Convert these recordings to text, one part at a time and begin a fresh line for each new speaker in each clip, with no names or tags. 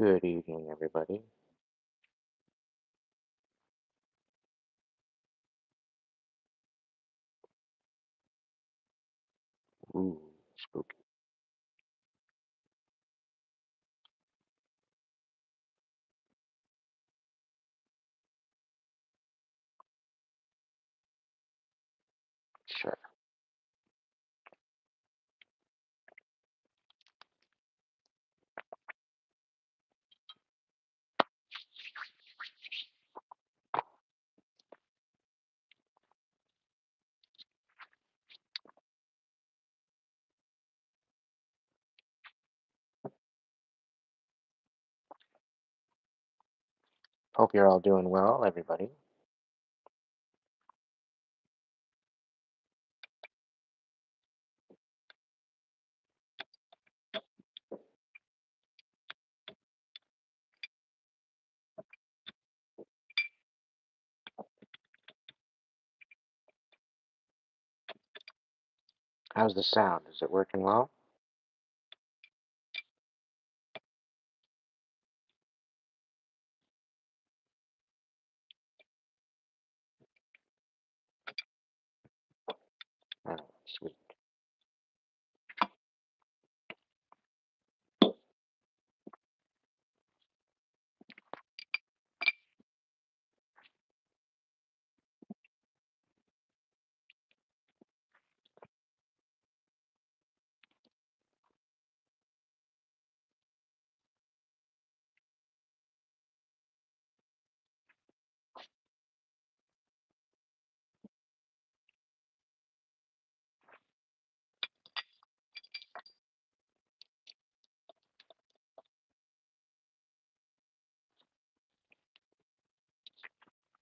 Good evening, everybody. Ooh, spooky. Sure. Hope you're all doing well, everybody. How's the sound? Is it working well? Oh, sweet.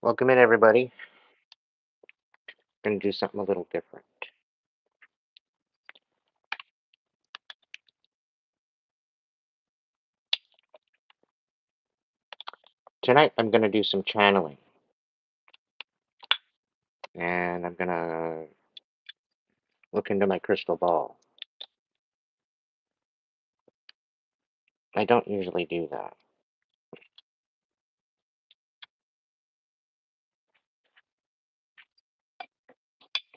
Welcome in, everybody. Gonna do something a little different. Tonight, I'm gonna do some channeling, and I'm gonna look into my crystal ball. I don't usually do that.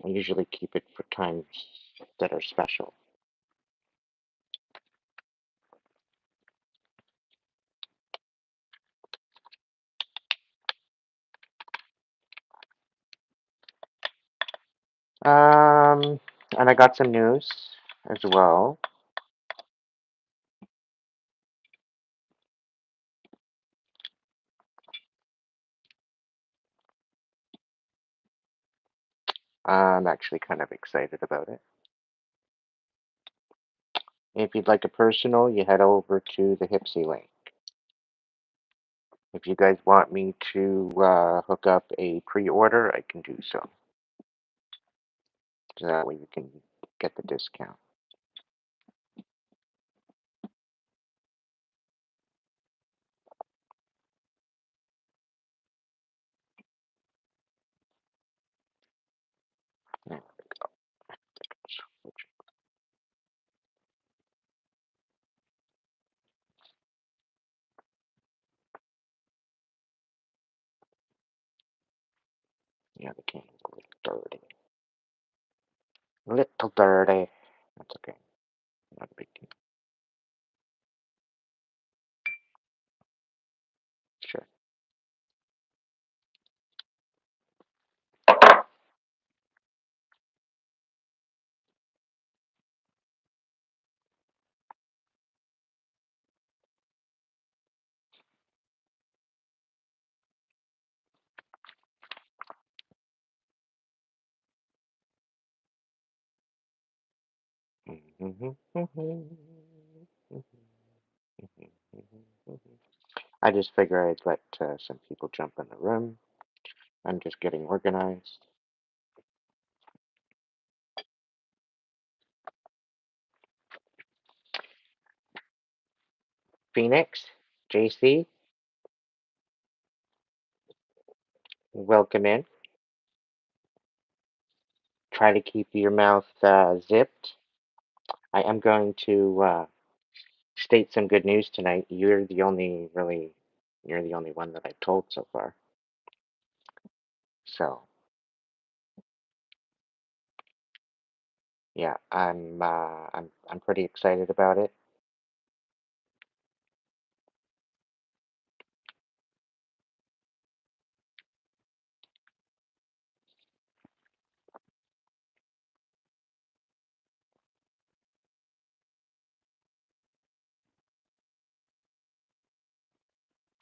I usually keep it for times that are special. Um, and I got some news as well. I'm actually kind of excited about it. If you'd like a personal, you head over to the Hipsy link. If you guys want me to hook up a pre-order, I can do so. So that way you can get the discount. There we go. Yeah, the candle's a little dirty. Little dirty. That's okay. Not a big deal. Sure. I just figure I'd let some people jump in the room. I'm just getting organized. Phoenix, JC, welcome in. Try to keep your mouth zipped. I am going to state some good news tonight. You're the only one that I've told so far. So yeah, I'm pretty excited about it.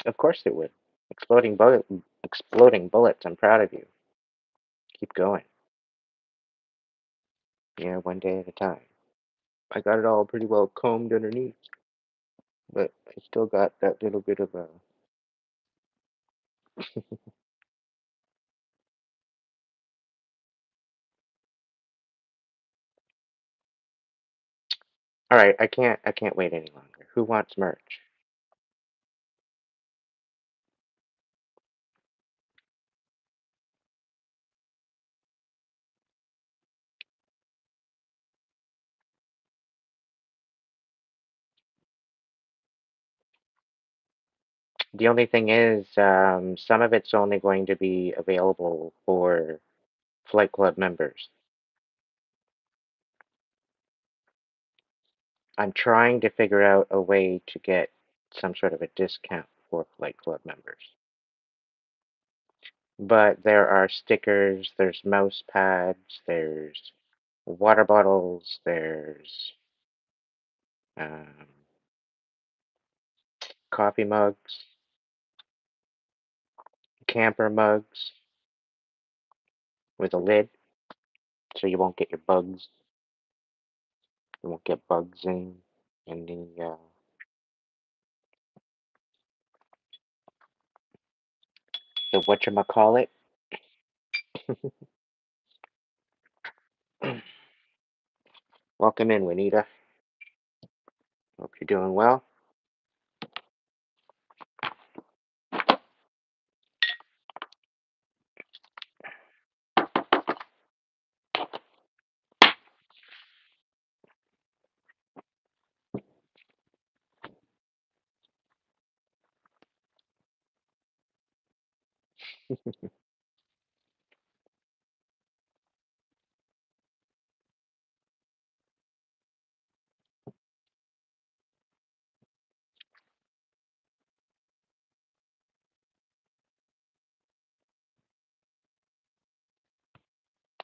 Of course it would. Exploding bullets. I'm proud of you. Keep going. Yeah, one day at a time. I got it all pretty well combed underneath, but I still got that little bit of a. All right, I can't wait any longer. Who wants merch? The only thing is, some of it's only going to be available for Flight Club members. I'm trying to figure out a way to get some sort of a discount for Flight Club members. But there are stickers, there's mouse pads, there's water bottles, there's um, coffee mugs, camper mugs with a lid so you won't get your bugs. You won't get bugs in the whatchamacallit. Welcome in, Juanita. Hope you're doing well.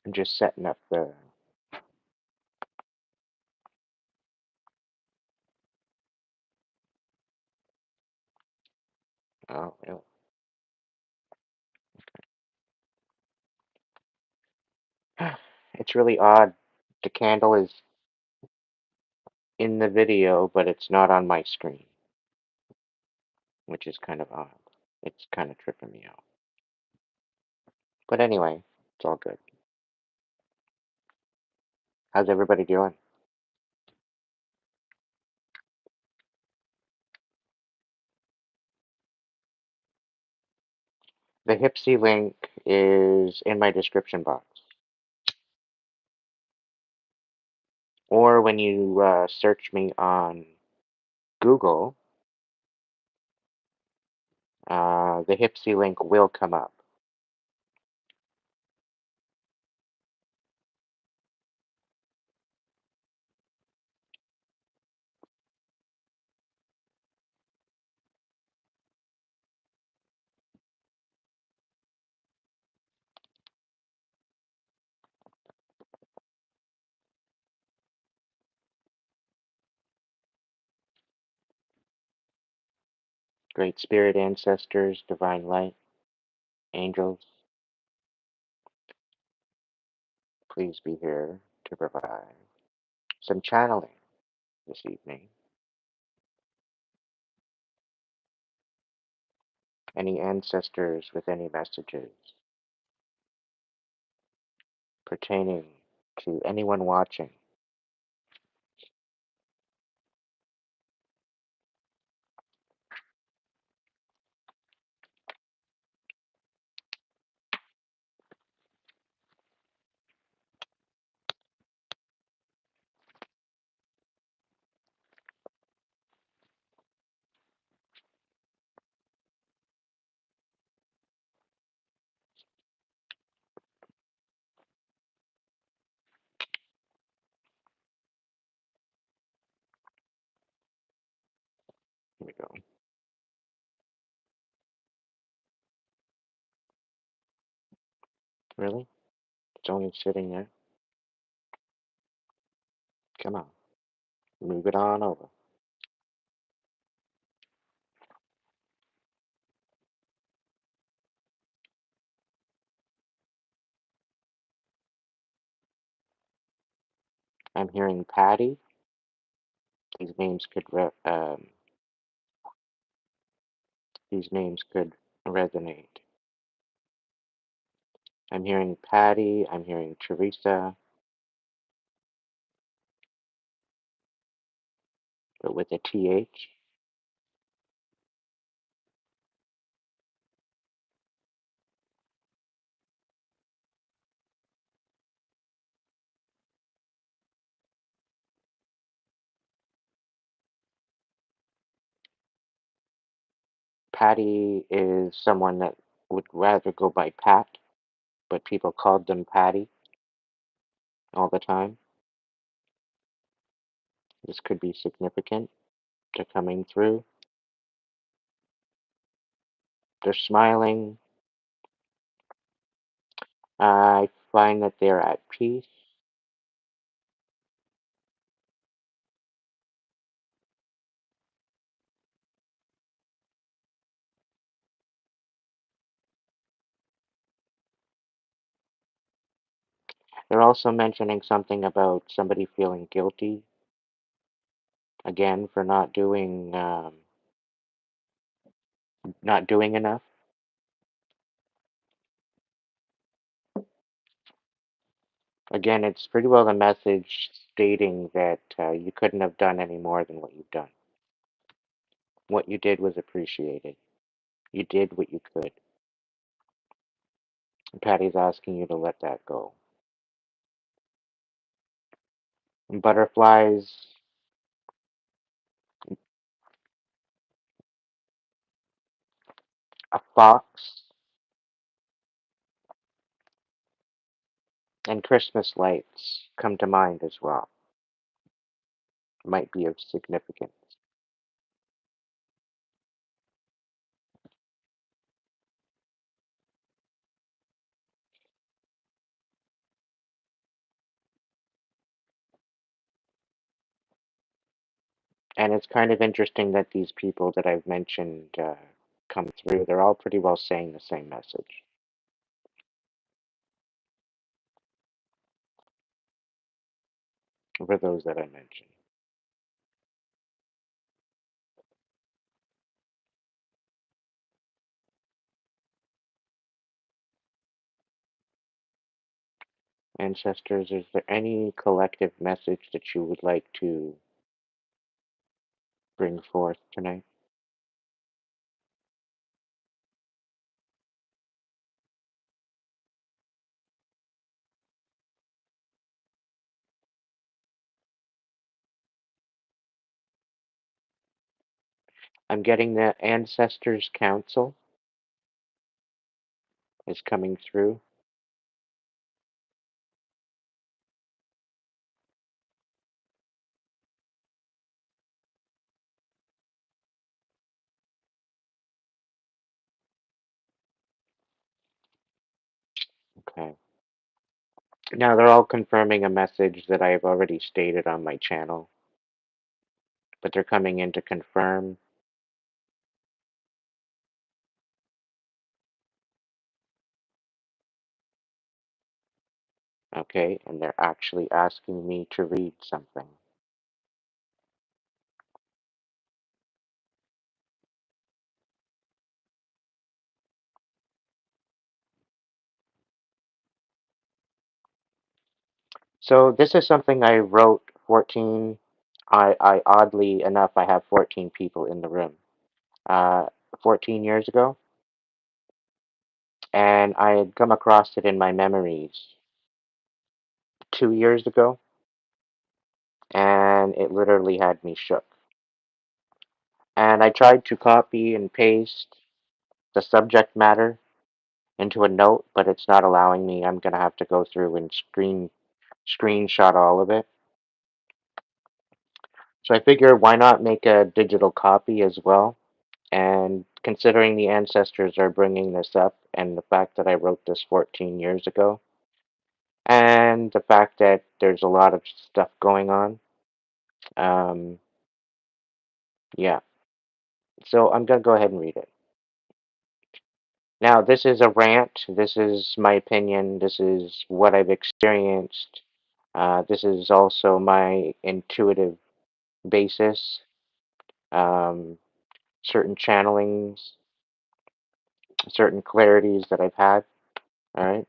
I'm just setting up the. Oh, really? It's really odd. The candle is in the video, but it's not on my screen, which is kind of odd. It's kind of tripping me out. But anyway, it's all good. How's everybody doing? The Hipsy link is in my description box. Or when you search me on Google, the Hipsy link will come up. Great Spirit Ancestors, Divine Light, Angels, please be here to provide some channeling this evening. Any ancestors with any messages pertaining to anyone watching. Really? It's only sitting there. Come on. Move it on over. I'm hearing Patty. These names could these names could resonate. I'm hearing Patty. I'm hearing Teresa, but with a TH. Patty is someone that would rather go by Pat, but people called them Patty all the time. This could be significant to coming through. They're smiling. I find that they're at peace. They're also mentioning something about somebody feeling guilty, again, for not doing enough. Again, it's pretty well the message stating that you couldn't have done any more than what you've done. What you did was appreciated. You did what you could. And Patty's asking you to let that go. And butterflies, a fox, and Christmas lights come to mind as well. Might be of significance. And it's kind of interesting that these people that I've mentioned come through. They're all pretty well saying the same message for those that I mentioned. Ancestors, is there any collective message that you would like to bring forth tonight? I'm getting the Ancestors Council is coming through. Okay. Now they're all confirming a message that I have already stated on my channel, but they're coming in to confirm. Okay, and they're actually asking me to read something. So this is something I wrote 14. I oddly enough, I have 14 people in the room. Uh, 14 years ago, and I had come across it in my memories 2 years ago, and it literally had me shook. And I tried to copy and paste the subject matter into a note, but it's not allowing me. I'm gonna have to go through and screenshot all of it. So I figure why not make a digital copy as well and considering the ancestors are bringing this up and the fact that I wrote this 14 years ago, and the fact that there's a lot of stuff going on. Um, yeah, so I'm going to go ahead and read it. Now, this is a rant. This is my opinion. This is what I've experienced. This is also my intuitive basis. Um, certain channelings, certain clarities that I've had. All right.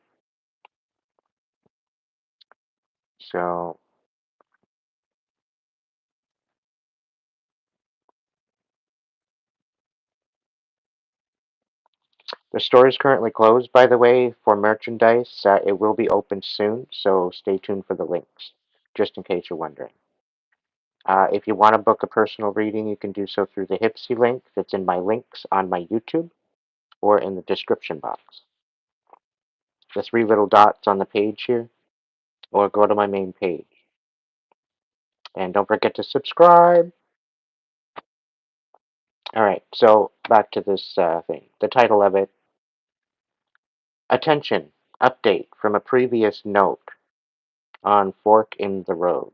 So the store is currently closed, by the way, for merchandise. It will be open soon, so stay tuned for the links, just in case you're wondering. If you want to book a personal reading, you can do so through the Hipsy link that's in my links on my YouTube or in the description box. The three little dots on the page here, or go to my main page. And don't forget to subscribe. All right, so back to this thing. The title of it: Attention, update from a previous note on Fork in the Road.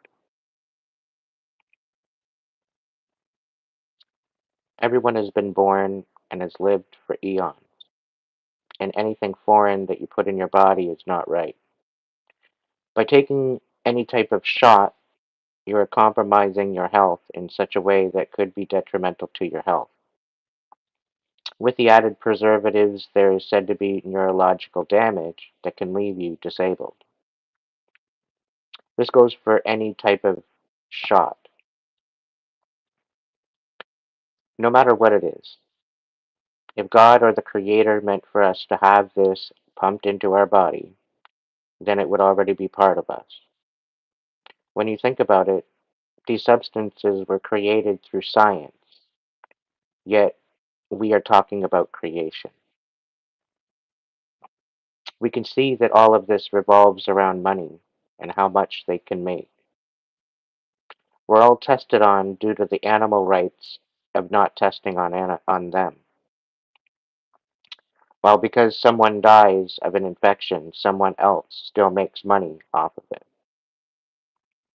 Everyone has been born and has lived for eons, and anything foreign that you put in your body is not right. By taking any type of shot, you are compromising your health in such a way that could be detrimental to your health. With the added preservatives, there is said to be neurological damage that can leave you disabled. This goes for any type of shot, no matter what it is. If God or the Creator meant for us to have this pumped into our body, then it would already be part of us. When you think about it, these substances were created through science, yet we are talking about creation. We can see that all of this revolves around money and how much they can make. We're all tested on due to the animal rights of not testing on them. Well, because someone dies of an infection, someone else still makes money off of it.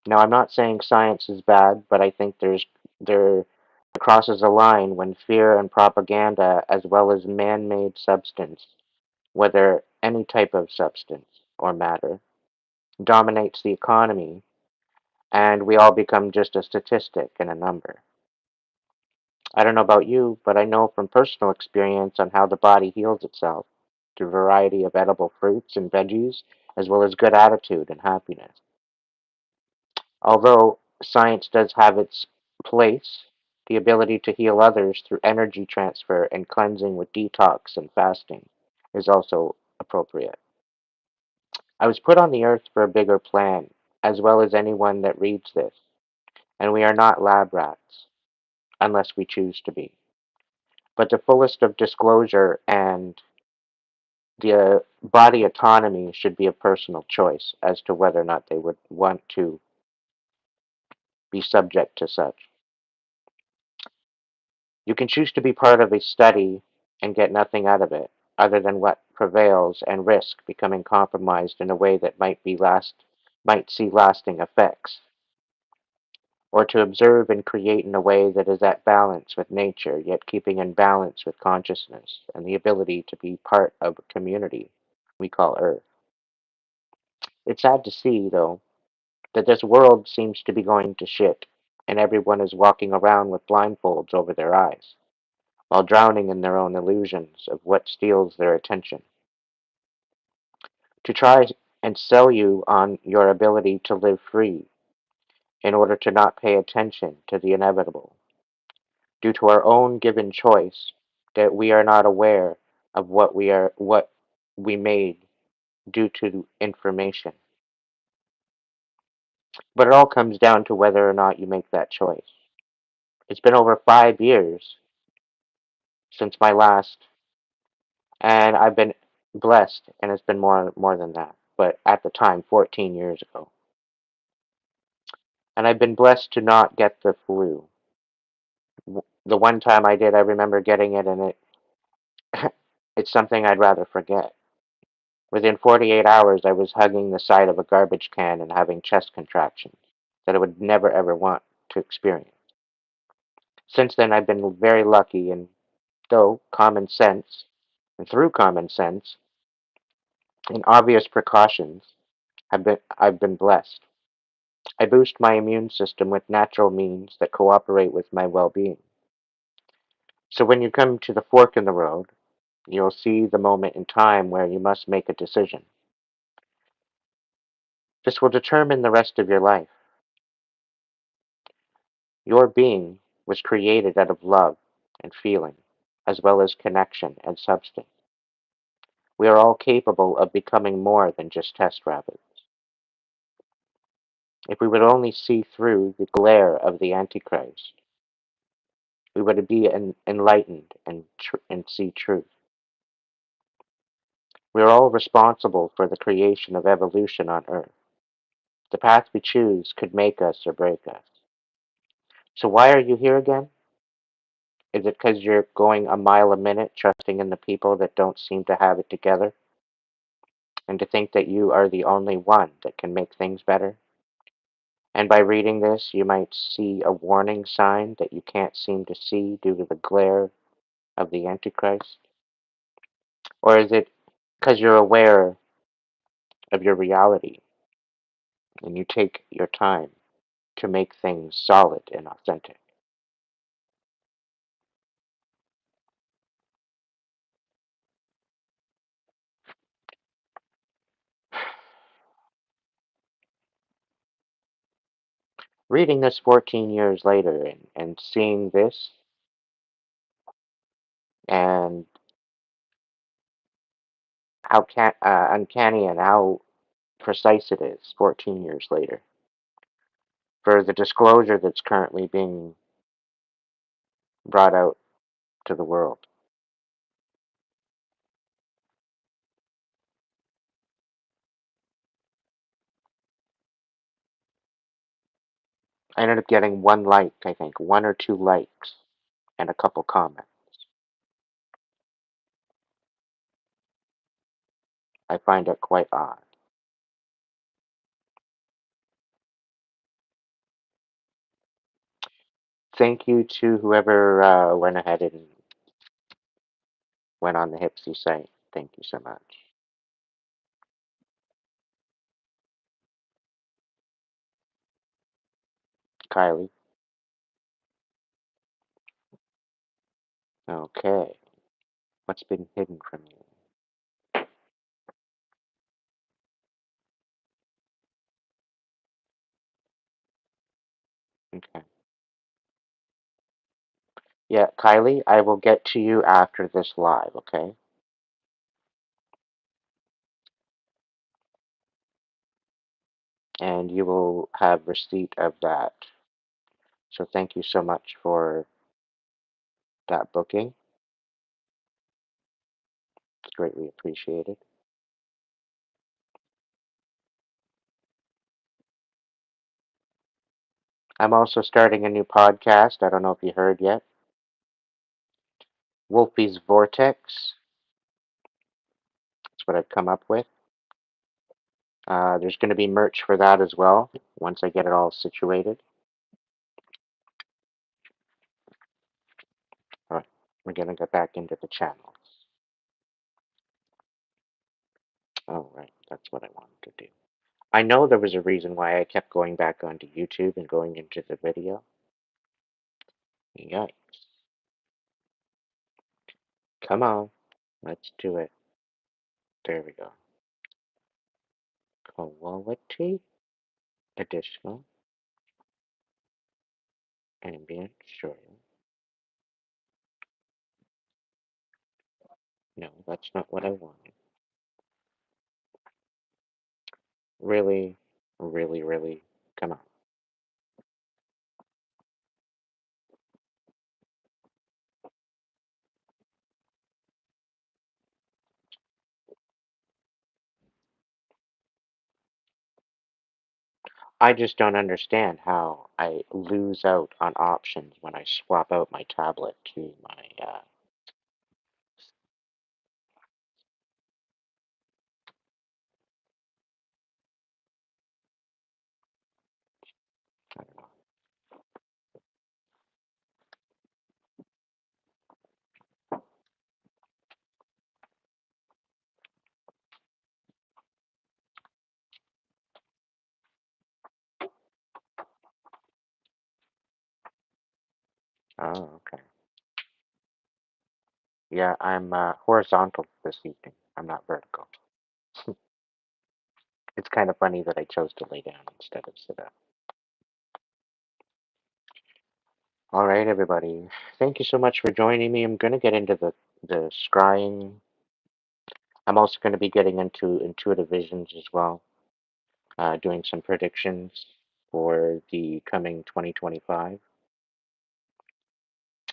Now, I'm not saying science is bad, but I think there crosses a line when fear and propaganda, as well as man-made substance, whether any type of substance or matter, dominates the economy, and we all become just a statistic and a number. I don't know about you, but I know from personal experience on how the body heals itself through a variety of edible fruits and veggies, as well as good attitude and happiness. Although science does have its place, the ability to heal others through energy transfer and cleansing with detox and fasting is also appropriate. I was put on the earth for a bigger plan, as well as anyone that reads this, and we are not lab rats, unless we choose to be. But the fullest of disclosure and the body autonomy should be a personal choice as to whether or not they would want to be subject to such. You can choose to be part of a study and get nothing out of it other than what prevails and risk becoming compromised in a way that might see lasting effects, or to observe and create in a way that is at balance with nature, yet keeping in balance with consciousness and the ability to be part of a community we call Earth. It's sad to see, though, that this world seems to be going to shit, and everyone is walking around with blindfolds over their eyes, while drowning in their own illusions of what steals their attention. To try and sell you on your ability to live free in order to not pay attention to the inevitable, due to our own given choice that we are not aware of what we made due to information. But it all comes down to whether or not you make that choice. It's been over 5 years since my last, and I've been blessed, and it's been more than that. But at the time, 14 years ago, and I've been blessed to not get the flu. The one time I did, I remember getting it, and it It's something I'd rather forget. Within 48 hours, I was hugging the side of a garbage can and having chest contractions that I would never ever want to experience. Since then, I've been very lucky, and though common sense, and through common sense and obvious precautions, I've been blessed. I boost my immune system with natural means that cooperate with my well-being. So when you come to the fork in the road, you'll see the moment in time where you must make a decision. This will determine the rest of your life. Your being was created out of love and feeling, as well as connection and substance. We are all capable of becoming more than just test rabbits. If we would only see through the glare of the Antichrist, we would be enlightened and see truth. We are all responsible for the creation of evolution on Earth. The path we choose could make us or break us. So why are you here again? Is it because you're going a mile a minute, trusting in the people that don't seem to have it together, and to think that you are the only one that can make things better? And by reading this, you might see a warning sign that you can't seem to see due to the glare of the Antichrist? Or is it because you're aware of your reality and you take your time to make things solid and authentic? Reading this 14 years later and seeing this and how uncanny and how precise it is 14 years later for the disclosure that's currently being brought out to the world. I ended up getting one like, I think, one or two likes and a couple comments. I find it quite odd. Thank you to whoever went ahead and went on the Hipsy site. Thank you so much. Kylie. Okay. What's been hidden from you? Okay. Yeah, Kylie, I will get to you after this live, okay? And you will have receipt of that. So thank you so much for that booking. It's greatly appreciated. I'm also starting a new podcast. I don't know if you heard yet. Wolfie's Vortex. That's what I've come up with. There's going to be merch for that as well once I get it all situated. All right, we're going to get back into the channels. Oh, right, that's what I wanted to do. I know there was a reason why I kept going back onto YouTube and going into the video. Yikes. Come on, let's do it. There we go. Quality, additional, ambient, sure. No, that's not what I wanted. Really, really, really, come on. I just don't understand how I lose out on options when I swap out my tablet to my Oh, okay. Yeah, I'm horizontal this evening. I'm not vertical. It's kind of funny that I chose to lay down instead of sit up. All right, everybody. Thank you so much for joining me. I'm going to get into the scrying. I'm also going to be getting into intuitive visions as well, doing some predictions for the coming 2025.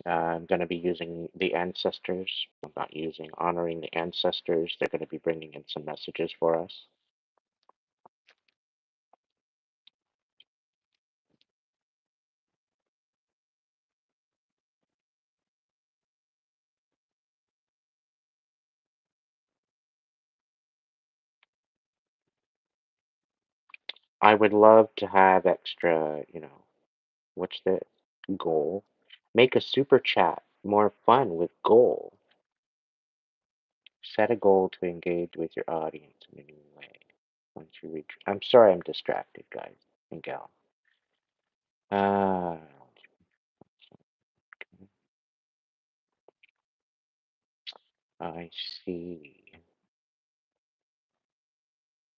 I'm going to be using the ancestors. I'm not using, honoring the ancestors. They're going to be bringing in some messages for us. I would love to have extra, what's the goal? Make a super chat more fun with goal. Set a goal to engage with your audience in a new way. Once you reach, I'm sorry, I'm distracted, guys and gal. Ah, I see.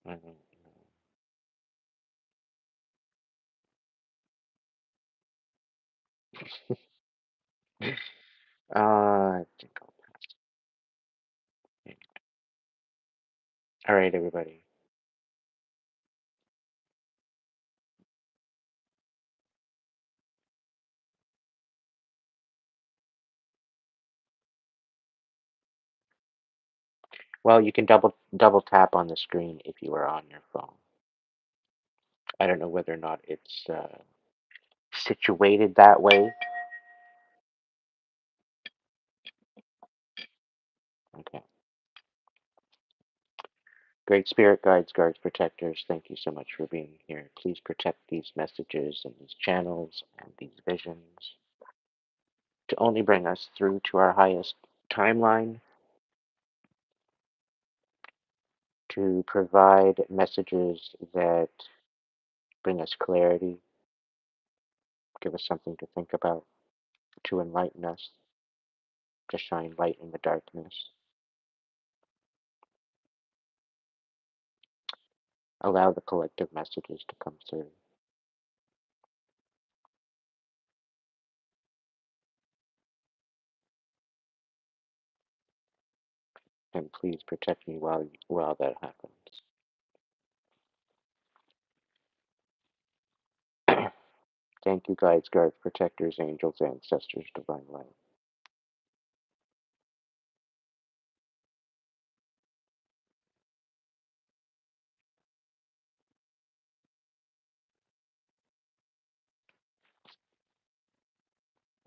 I don't know. I think all right, everybody. Well, you can double tap on the screen if you are on your phone. I don't know whether or not it's situated that way. Okay. Great Spirit guides, guards, protectors, thank you so much for being here. Please protect these messages and these channels and these visions to only bring us through to our highest timeline, to provide messages that bring us clarity, give us something to think about, to enlighten us, to shine light in the darkness. Allow the collective messages to come through. And please protect me while that happens. Thank you, guides, guards, protectors, angels, ancestors, divine light.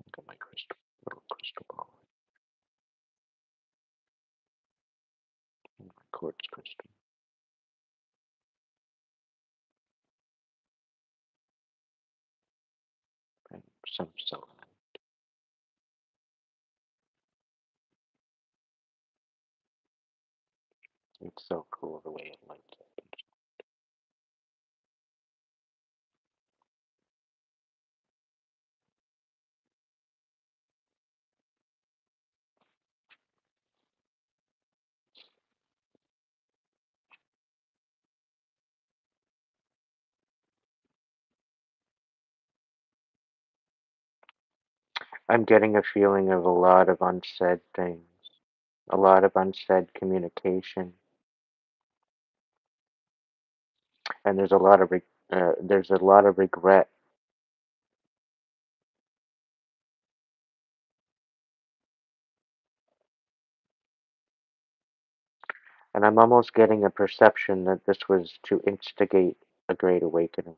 Look at my little crystal ball, and my quartz crystal, and some selenite. It's so cool the way it lights up. I'm getting a feeling of a lot of unsaid things, a lot of unsaid communication, and there's a lot of regret. And I'm almost getting a perception that this was to instigate a great awakening.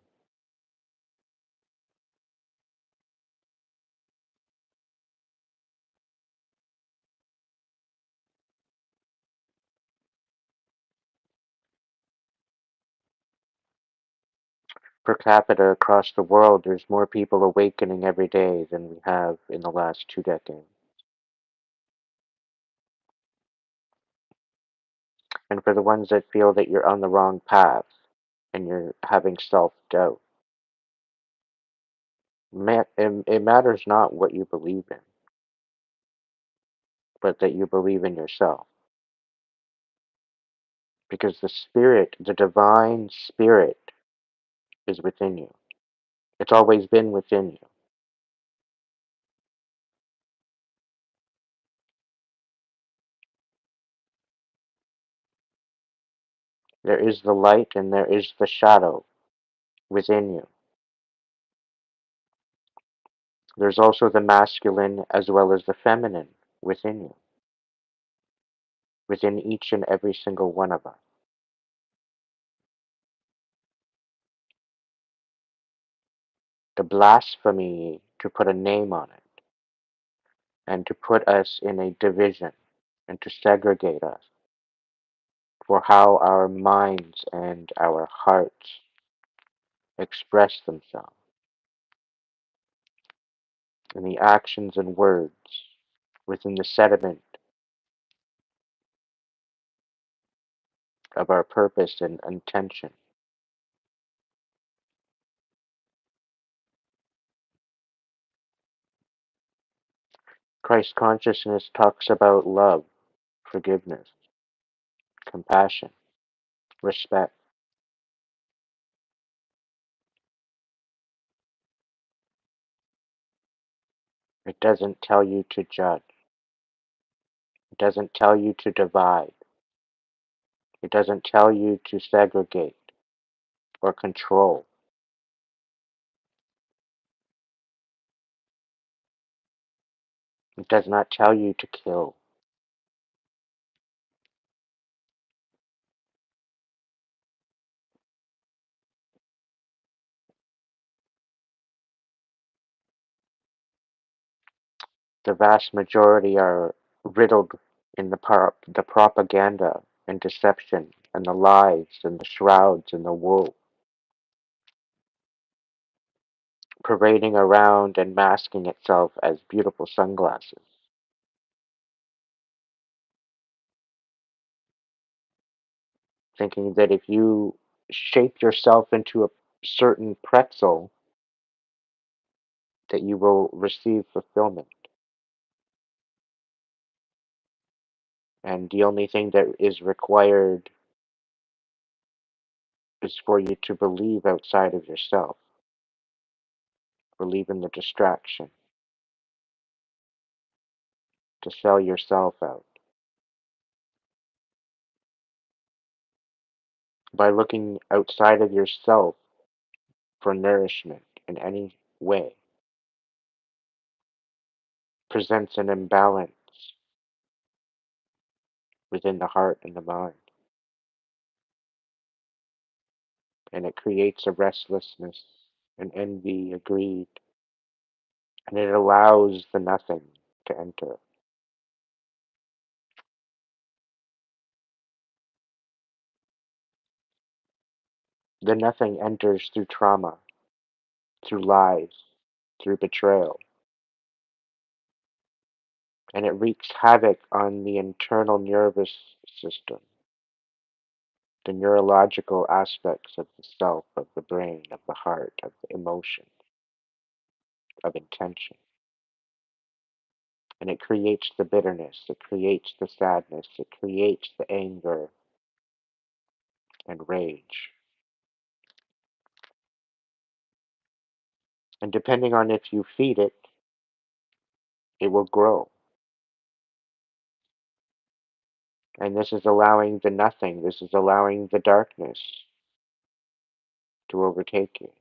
Per capita across the world, there's more people awakening every day than we have in the last 2 decades. And for the ones that feel that you're on the wrong path and you're having self doubt, It matters not what you believe in, but that you believe in yourself. Because the spirit, the divine spirit, is within you. It's always been within you. There is the light and there is the shadow within you. There's also the masculine as well as the feminine within you, within each and every single one of us. The blasphemy to put a name on it and to put us in a division and to segregate us for how our minds and our hearts express themselves in the actions and words within the sediment of our purpose and intention. Christ consciousness talks about love, forgiveness, compassion, respect. It doesn't tell you to judge. It doesn't tell you to divide. It doesn't tell you to segregate or control. It does not tell you to kill. The vast majority are riddled in the propaganda and deception and the lies and the shrouds and the wool, parading around and masking itself as beautiful sunglasses, thinking that if you shape yourself into a certain pretzel, that you will receive fulfillment. And the only thing that is required is for you to believe outside of yourself, believe in the distraction, to sell yourself out. By looking outside of yourself for nourishment in any way presents an imbalance within the heart and the mind, and it creates a restlessness, an envy, a greed, and it allows the nothing to enter. The nothing enters through trauma, through lies, through betrayal, and it wreaks havoc on the internal nervous system, the neurological aspects of the self, of the brain, of the heart, of the emotion, of intention. And it creates the bitterness, it creates the sadness, it creates the anger and rage. And depending on if you feed it, it will grow. And this is allowing the nothing, this is allowing the darkness to overtake you.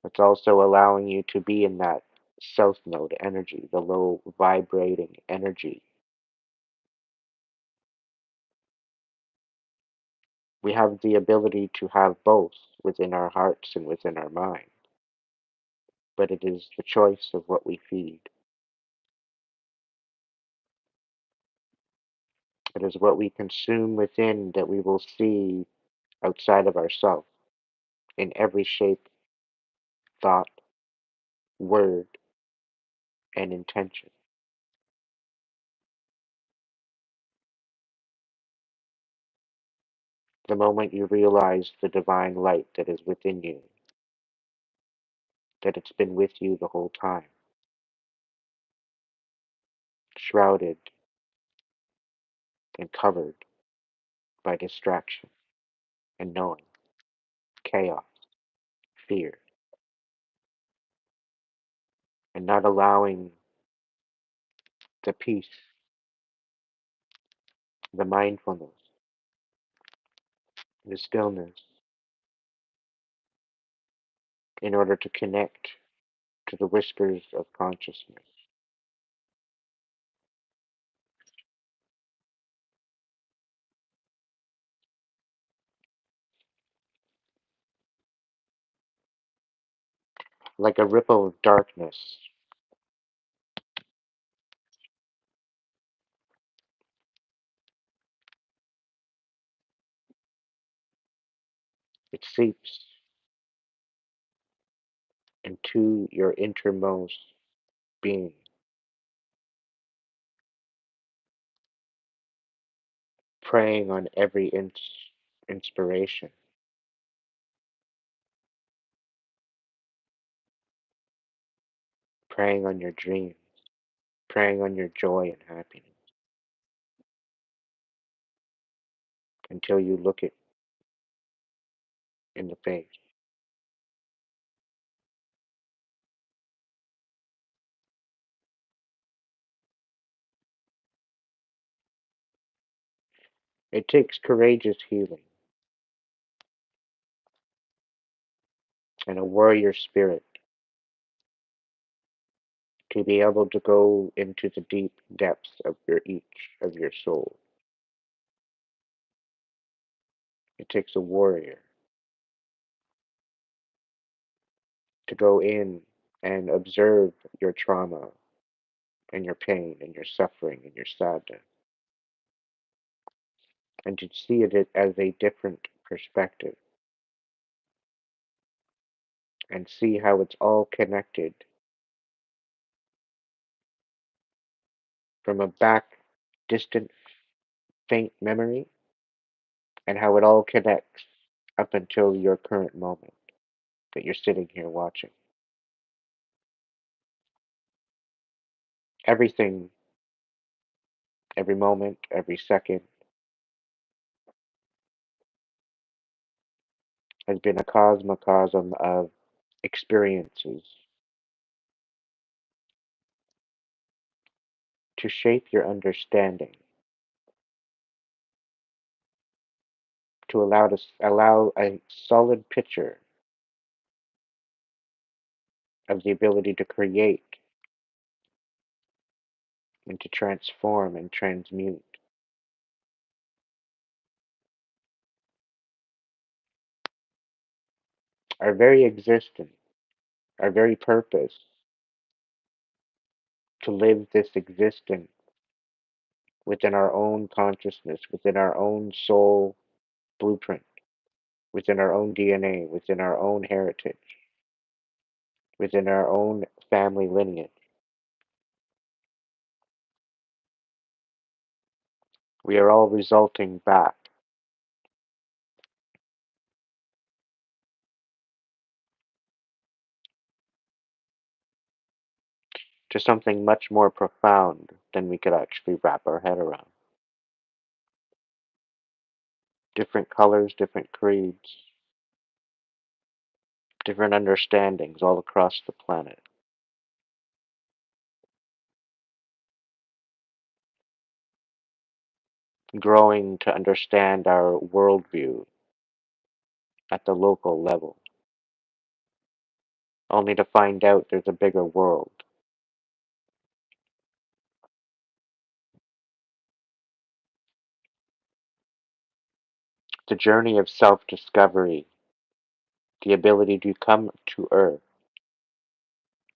It's also allowing you to be in that south node energy, the low vibrating energy. We have the ability to have both within our hearts and within our mind, but it is the choice of what we feed. It is what we consume within that we will see outside of ourselves in every shape, thought, word, and intention. The moment you realize the divine light that is within you, that it's been with you the whole time, shrouded and covered by distraction and knowing, chaos, fear, and not allowing the peace, the mindfulness, the stillness in order to connect to the whispers of consciousness, like a ripple of darkness. It seeps into your innermost being, preying on every inspiration, preying on your dreams, preying on your joy and happiness until you look it in the face. It takes courageous healing and a warrior spirit to be able to go into the deep depths of your each of your soul. It takes a warrior to go in and observe your trauma and your pain and your suffering and your sadness and to see it as a different perspective and see how it's all connected from a back distant faint memory and how it all connects up until your current moment that you're sitting here watching. Everything, every moment, every second has been a cosmocosm of experiences to shape your understanding, to allow a solid picture of the ability to create and to transform and transmute. Our very existence, our very purpose to live this existence within our own consciousness, within our own soul blueprint, within our own DNA, within our own heritage, within our own family lineage. We are all resulting back to something much more profound than we could actually wrap our head around. Different colors, different creeds, different understandings all across the planet, growing to understand our worldview at the local level, only to find out there's a bigger world. The journey of self discovery, the ability to come to Earth,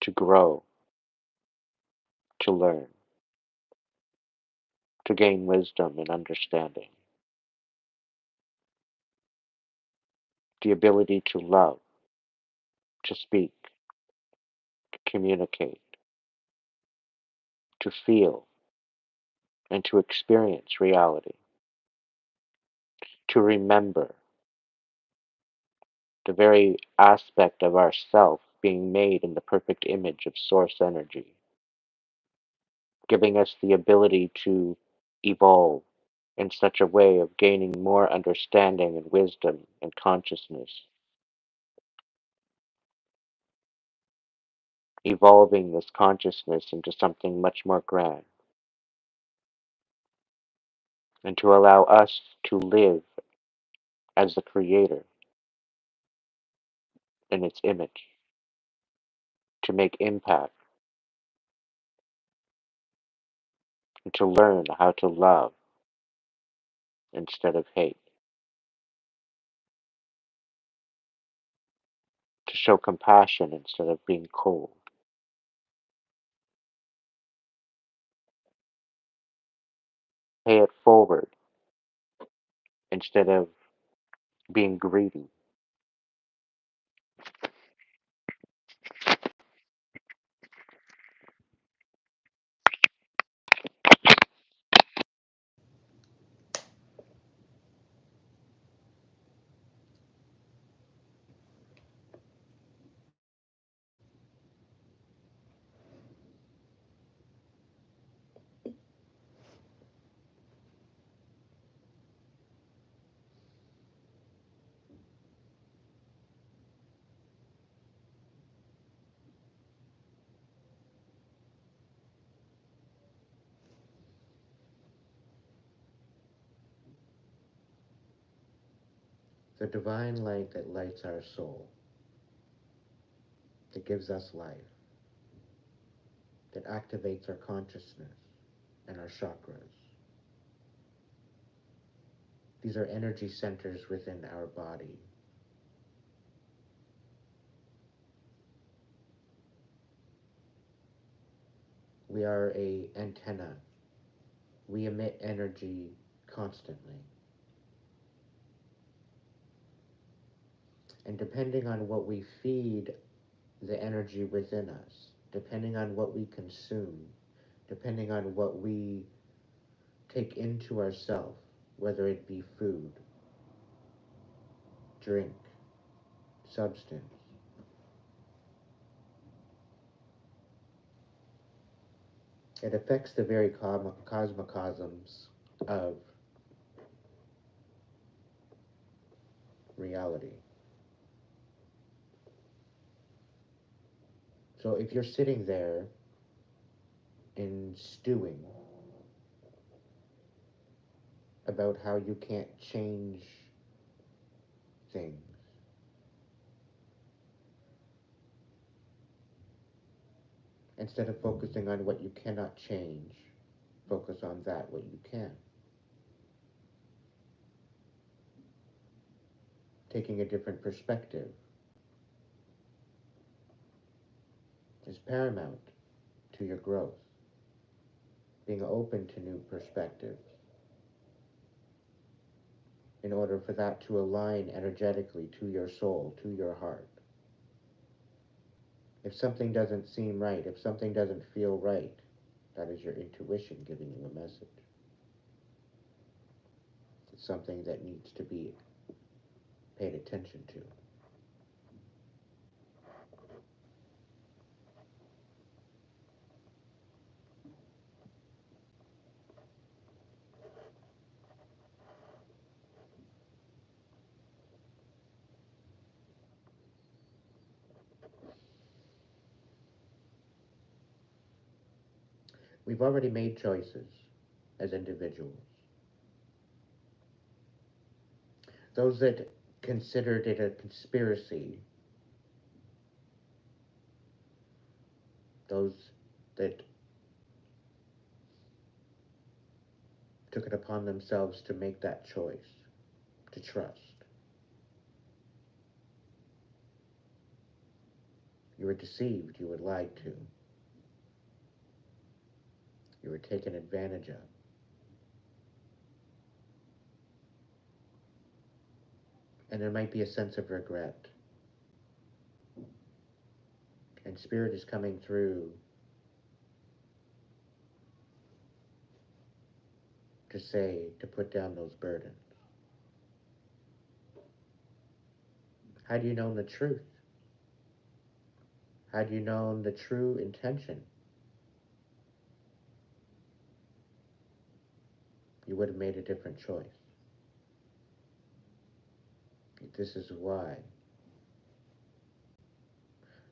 to grow, to learn, to gain wisdom and understanding, the ability to love, to speak, to communicate, to feel, and to experience reality, to remember the very aspect of ourself being made in the perfect image of source energy, giving us the ability to evolve in such a way of gaining more understanding and wisdom and consciousness, evolving this consciousness into something much more grand, and to allow us to live as the creator in its image, to make impact, and to learn how to love instead of hate, to show compassion instead of being cold, pay it forward instead of being greedy. The divine light that lights our soul, that gives us life, that activates our consciousness and our chakras. These are energy centers within our body. We are an antenna. We emit energy constantly. And depending on what we feed the energy within us, depending on what we consume, depending on what we take into ourselves, whether it be food, drink, substance, it affects the very cosmocosms of reality. So if you're sitting there and stewing about how you can't change things, instead of focusing on what you cannot change, focus on that what you can. Taking a different perspective is paramount to your growth. Being open to new perspectives in order for that to align energetically to your soul, to your heart. If something doesn't seem right, if something doesn't feel right, that is your intuition giving you a message. It's something that needs to be paid attention to. We've already made choices as individuals. Those that considered it a conspiracy, those that took it upon themselves to make that choice, to trust. You were deceived, you were lied to, you were taken advantage of. And there might be a sense of regret. And Spirit is coming through to say, to put down those burdens. Had you known the truth, Had you known the true intention, you would have made a different choice. This is why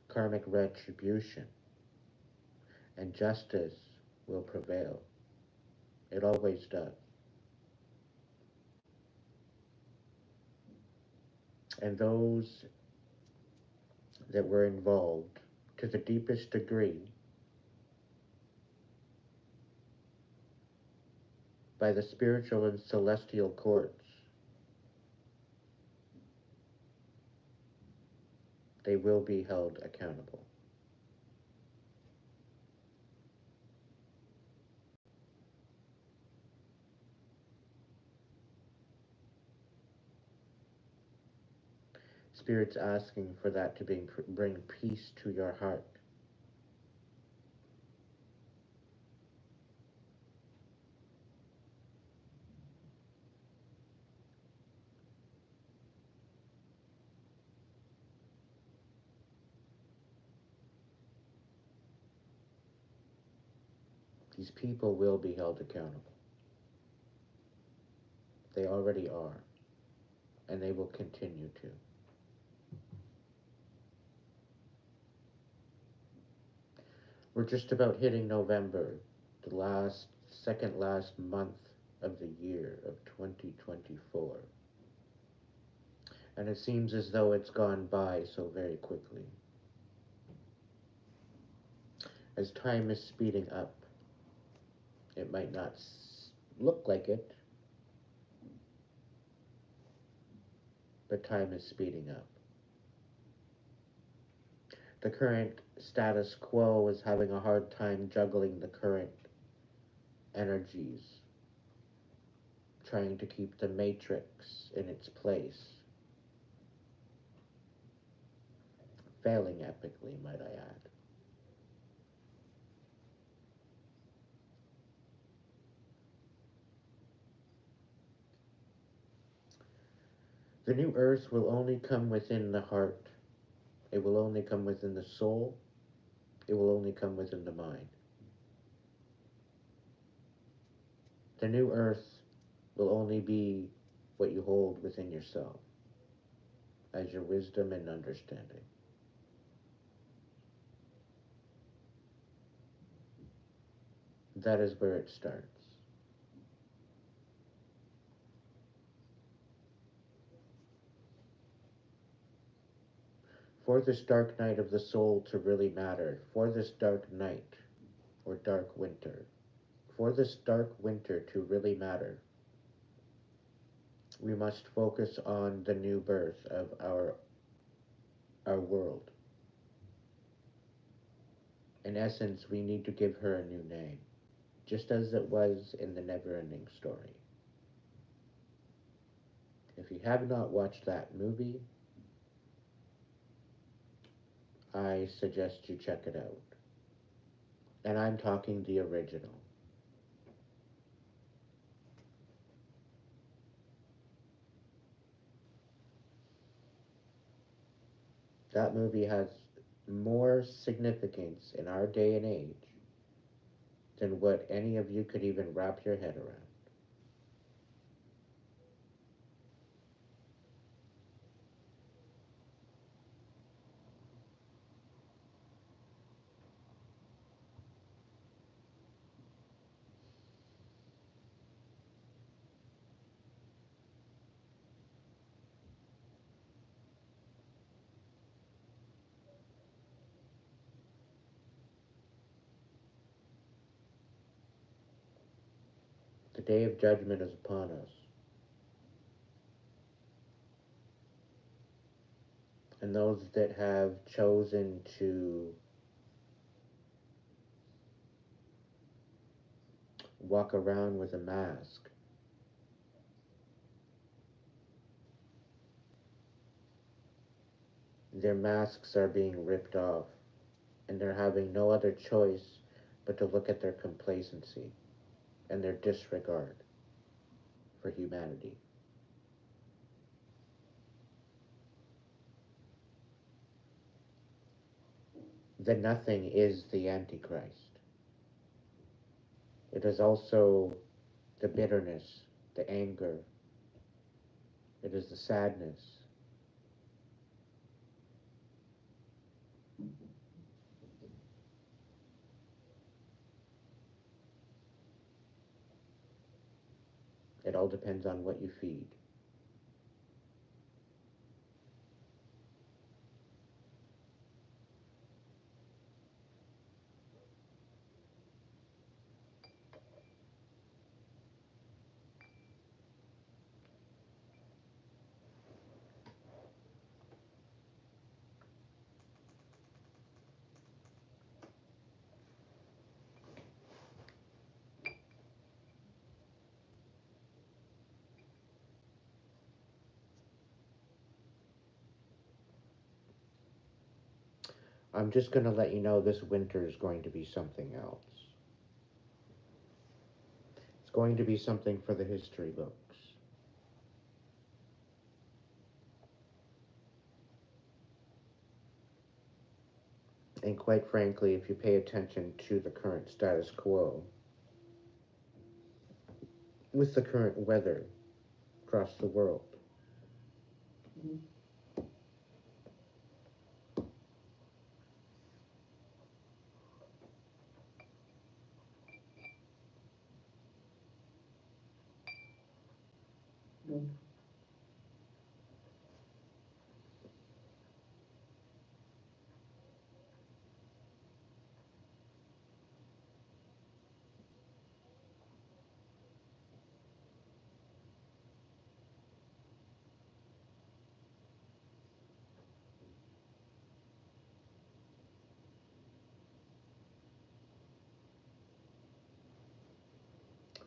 karmic retribution and justice will prevail. It always does. And those that were involved to the deepest degree by the spiritual and celestial courts, they will be held accountable. Spirit's asking for that to bring peace to your heart. These people will be held accountable. They already are, and they will continue to. We're just about hitting November, the second last month of the year of 2024. And it seems as though it's gone by so very quickly. As time is speeding up, it might not look like it, but time is speeding up. The current status quo is having a hard time juggling the current energies, trying to keep the matrix in its place. Failing epically, might I add. The new earth will only come within the heart. It will only come within the soul. It will only come within the mind. The new earth will only be what you hold within yourself as your wisdom and understanding. That is where it starts. For this dark night of the soul to really matter, for this dark night or dark winter, for this dark winter to really matter, we must focus on the new birth of our world. In essence, we need to give her a new name, just as it was in the never-ending story. If you have not watched that movie, I suggest you check it out. And I'm talking the original. That movie has more significance in our day and age than what any of you could even wrap your head around. The day of judgment is upon us. And those that have chosen to walk around with a mask, their masks are being ripped off, and they're having no other choice but to look at their complacency and their disregard for humanity. The nothing is the Antichrist. It is also the bitterness, the anger. It is the sadness. It all depends on what you feed. I'm just going to let you know this winter is going to be something else. It's going to be something for the history books. And quite frankly, if you pay attention to the current status quo, with the current weather across the world,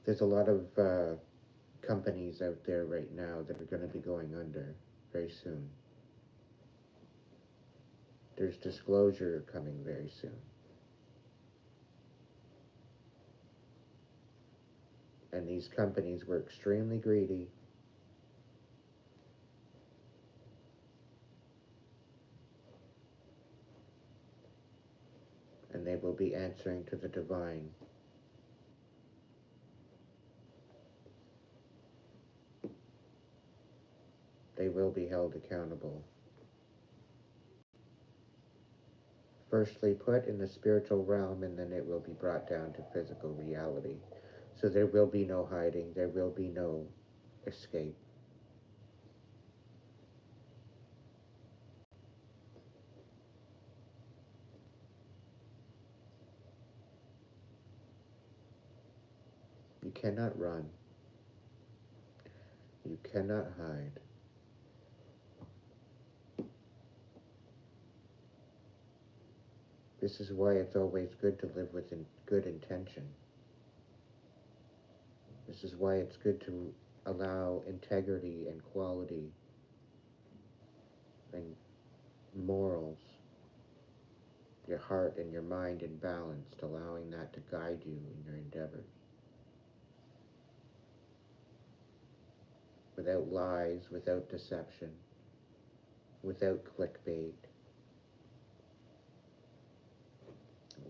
there's a lot of companies out there right now that are going to be going under very soon. There's disclosure coming very soon. And these companies were extremely greedy. And they will be answering to the divine. They will be held accountable. Firstly put in the spiritual realm, and then it will be brought down to physical reality. So there will be no hiding, there will be no escape. You cannot run. You cannot hide. This is why it's always good to live with good intention. This is why it's good to allow integrity and quality and morals, your heart and your mind in balance, allowing that to guide you in your endeavors. Without lies, without deception, without clickbait,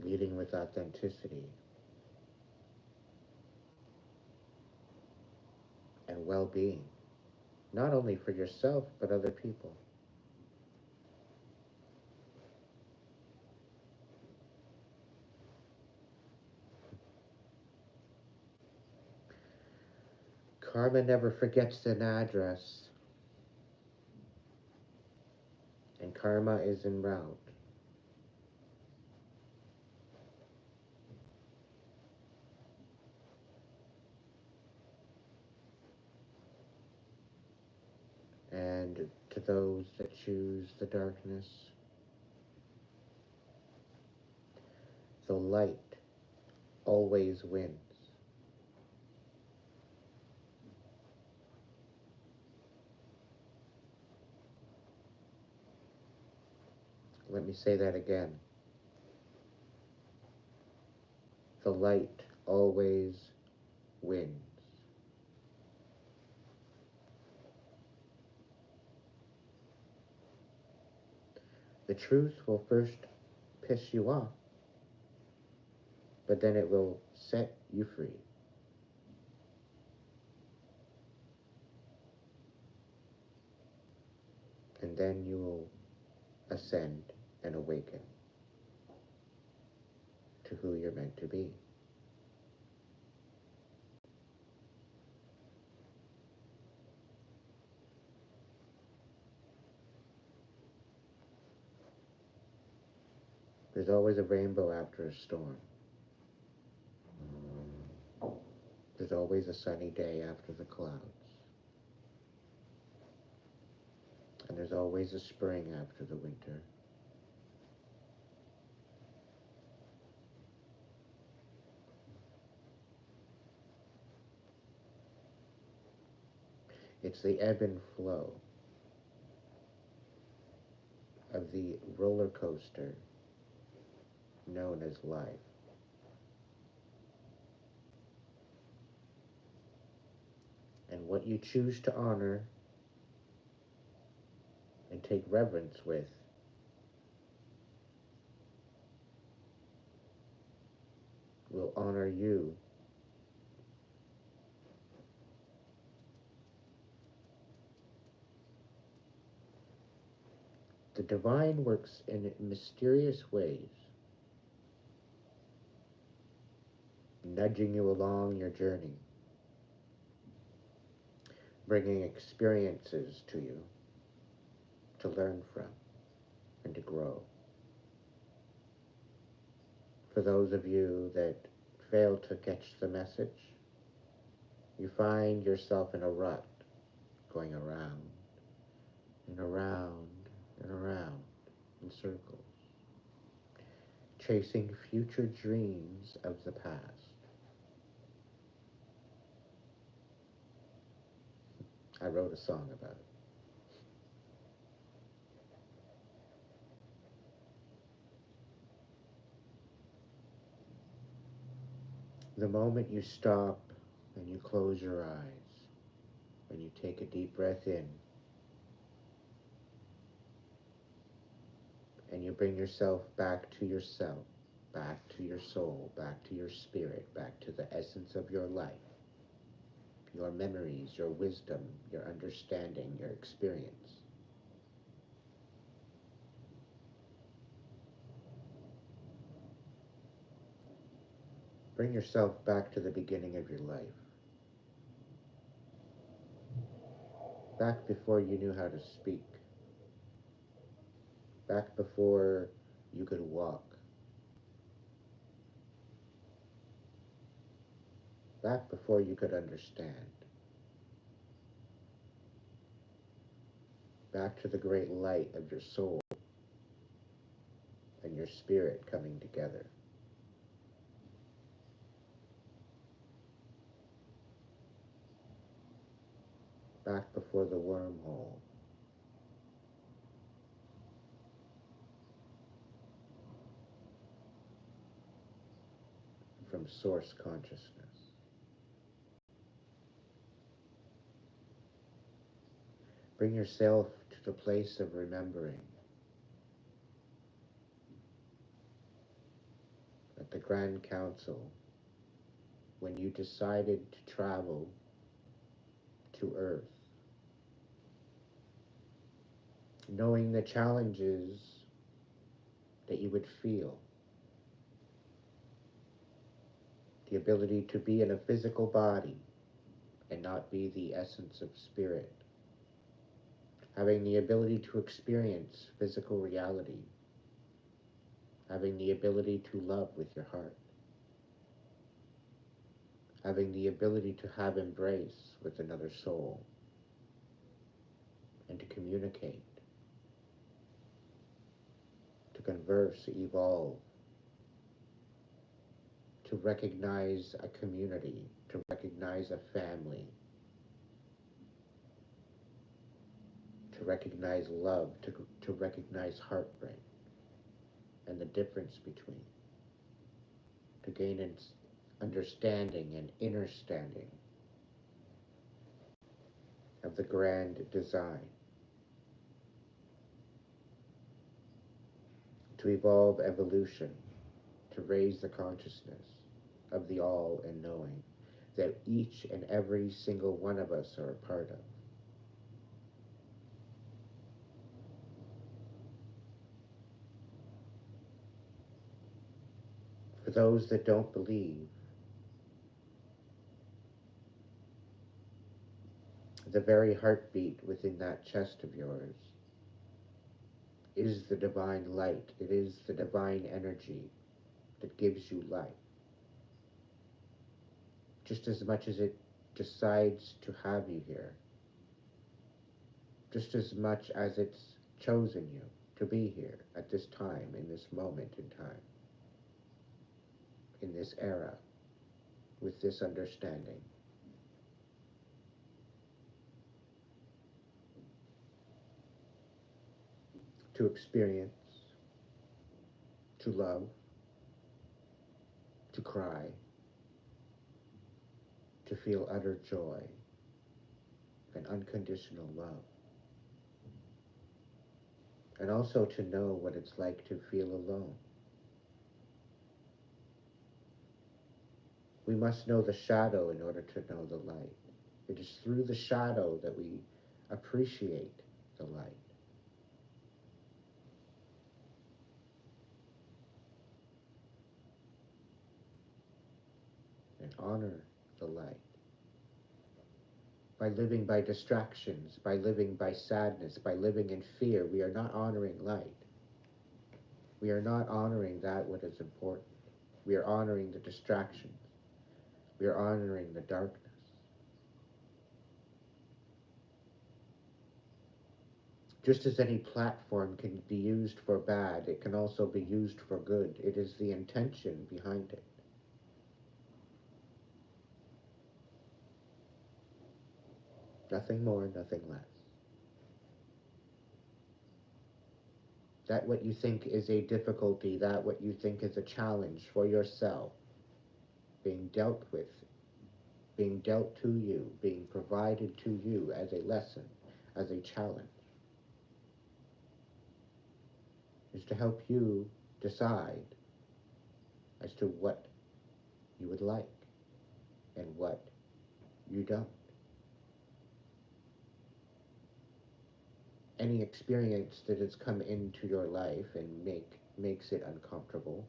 leading with authenticity and well-being, not only for yourself, but other people. Karma never forgets an address, and karma is en route. And to those that choose the darkness, the light always wins. Let me say that again. The light always wins. The truth will first piss you off, but then it will set you free. And then you will ascend and awaken to who you're meant to be. There's always a rainbow after a storm. There's always a sunny day after the clouds. And there's always a spring after the winter. It's the ebb and flow of the roller coaster known as life. And what you choose to honor and take reverence with will honor you The divine works in mysterious ways, nudging you along your journey, bringing experiences to you to learn from and to grow. For those of you that fail to catch the message, you find yourself in a rut, going around and around and around in circles, chasing future dreams of the past. I wrote a song about it. The moment you stop and you close your eyes and you take a deep breath in and you bring yourself back to yourself, back to your soul, back to your spirit, back to the essence of your life, your memories, your wisdom, your understanding, your experience. Bring yourself back to the beginning of your life, back before you knew how to speak, back before you could walk, back before you could understand, back to the great light of your soul and your spirit coming together. Back before the wormhole. From source consciousness. Bring yourself to the place of remembering at the Grand Council when you decided to travel to Earth, knowing the challenges that you would feel, the ability to be in a physical body and not be the essence of spirit, having the ability to experience physical reality, having the ability to love with your heart, having the ability to have embrace with another soul, and to communicate, to converse, evolve, to recognize a community, to recognize a family, to recognize love, to recognize heartbreak and the difference between, to gain understanding and understanding of the grand design, to evolve evolution, to raise the consciousness of the all and knowing that each and every single one of us are a part of. For those that don't believe, the very heartbeat within that chest of yours is the divine light. It is the divine energy that gives you life. Just as much as it decides to have you here, just as much as it's chosen you to be here at this time, in this moment in time, in this era, with this understanding. To experience, to love, to cry, to feel utter joy and unconditional love. And also to know what it's like to feel alone. We must know the shadow in order to know the light. It is through the shadow that we appreciate the light and honor the light. By living by distractions, by living by sadness, by living in fear, we are not honoring light. We are not honoring that what is important. We are honoring the distractions. We are honoring the darkness. Just as any platform can be used for bad, it can also be used for good. It is the intention behind it. Nothing more, nothing less. That what you think is a difficulty, that what you think is a challenge for yourself, being dealt with, being dealt to you, being provided to you as a lesson, as a challenge, is to help you decide as to what you would like and what you don't. Any experience that has come into your life and makes it uncomfortable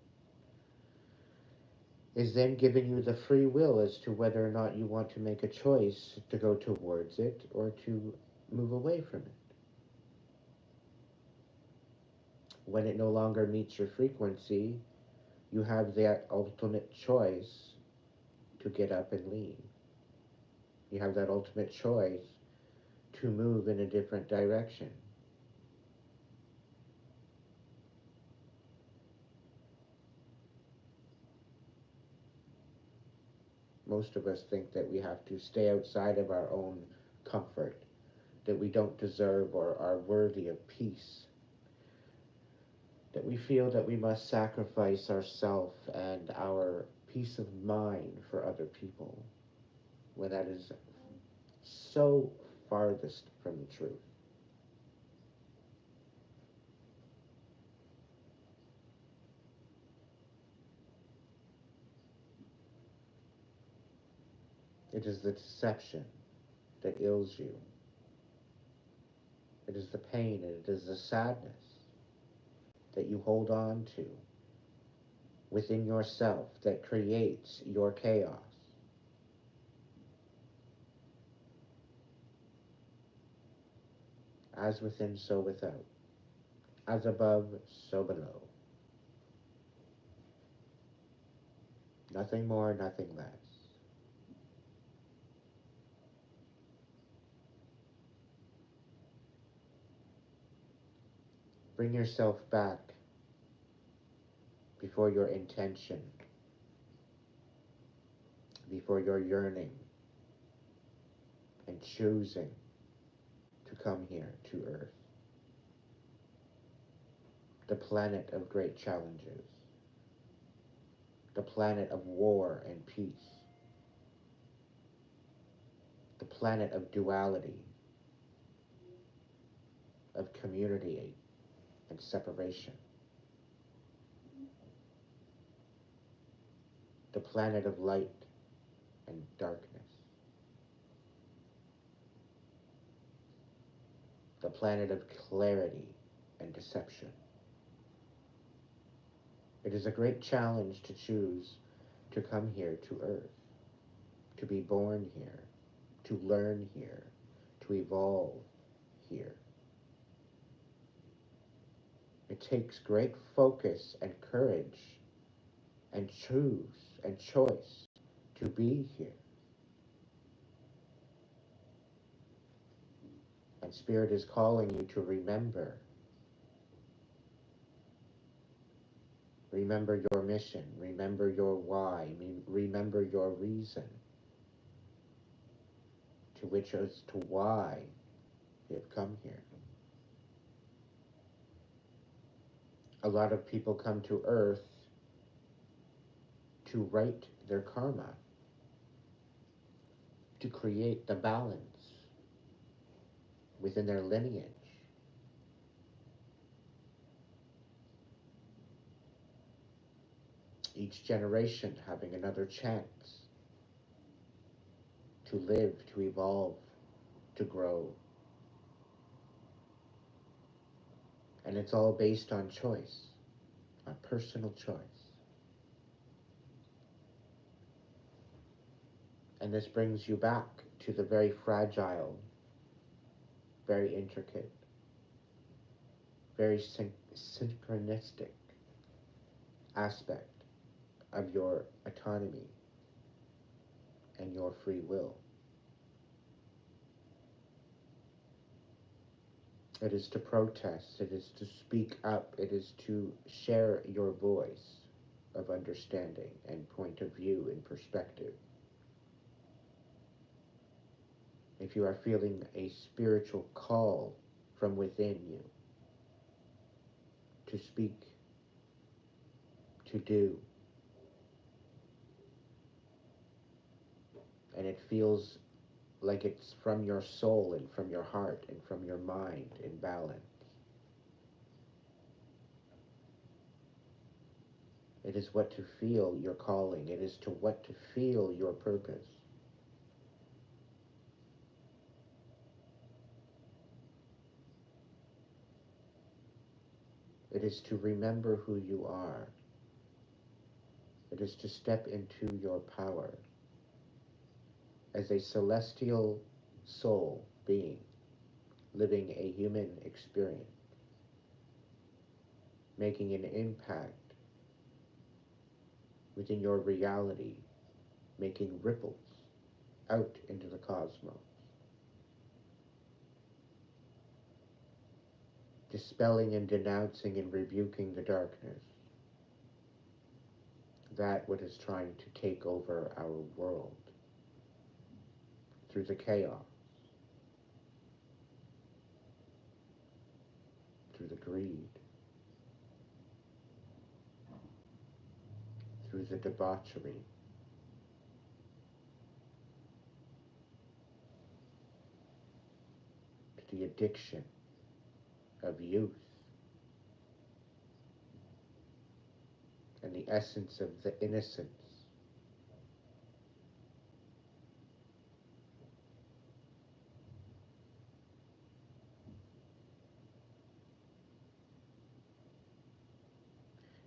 is then giving you the free will as to whether or not you want to make a choice to go towards it or to move away from it. When it no longer meets your frequency, you have that ultimate choice to get up and leave. You have that ultimate choice to move in a different direction. Most of us think that we have to stay outside of our own comfort, that we don't deserve or are worthy of peace, that we feel that we must sacrifice ourself and our peace of mind for other people, when that is so farthest from the truth. It is the deception that ills you. It is the pain and it is the sadness that you hold on to within yourself that creates your chaos. As within, so without. As above, so below. Nothing more, nothing less. Bring yourself back before your intention, before your yearning, and choosing to come here to Earth, the planet of great challenges, the planet of war and peace, the planet of duality, of community and separation. the planet of light and darkness, the planet of clarity and deception. It is a great challenge to choose to come here to Earth, to be born here, to learn here, to evolve here. It takes great focus and courage and choose and choice to be here. And Spirit is calling you to remember. Remember your mission. Remember your why. Remember your reason to which as to why you have come here. A lot of people come to Earth to right their karma, to create the balance within their lineage. Each generation having another chance to live, to evolve, to grow. And it's all based on choice, on personal choice. And this brings you back to the very fragile, very intricate, very synchronistic aspect of your autonomy and your free will. It is to protest, it is to speak up, it is to share your voice of understanding and point of view and perspective. If you are feeling a spiritual call from within you to speak, to do, and it feels like it's from your soul and from your heart and from your mind in balance, it is what to feel your calling. It is to what to feel your purpose. It is to remember who you are. It is to step into your power as a celestial soul being, living a human experience, making an impact within your reality, making ripples out into the cosmos, dispelling and denouncing and rebuking the darkness, that what is trying to take over our world through the chaos, through the greed, through the debauchery, to the addiction of youth, and the essence of the innocence.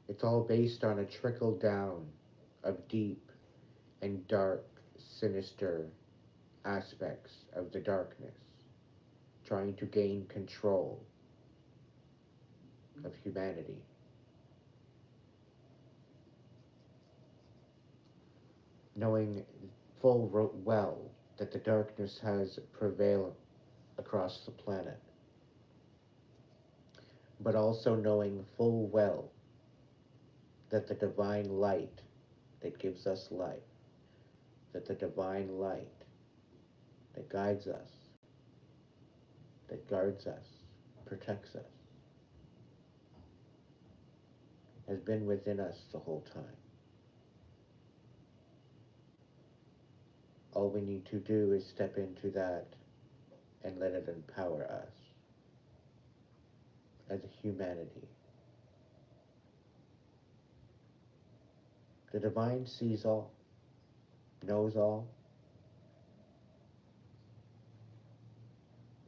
It's all based on a trickle down of deep and dark, sinister aspects of the darkness, trying to gain control of humanity. Knowing full well that the darkness has prevailed across the planet, but also knowing full well that the divine light that gives us life, that the divine light that guides us, that guards us, protects us, has been within us the whole time. All we need to do is step into that and let it empower us as a humanity. The divine sees all, knows all,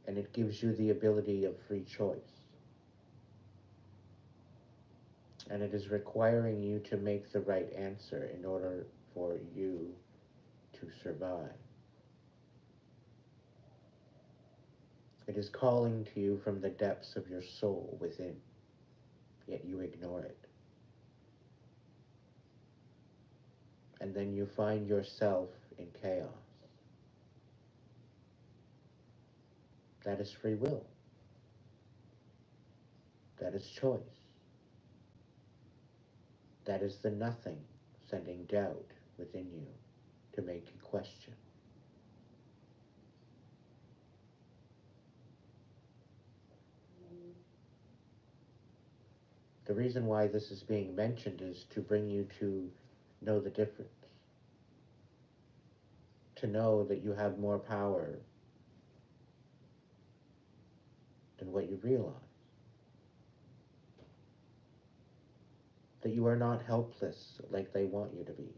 and it gives you the ability of free choice. And it is requiring you to make the right answer in order for you to survive. It is calling to you from the depths of your soul within, yet you ignore it. And then you find yourself in chaos. That is free will. That is choice. That is the nothing sending doubt within you to make you question. The reason why this is being mentioned is to bring you to know the difference. To know that you have more power than what you realize. That you are not helpless like they want you to be.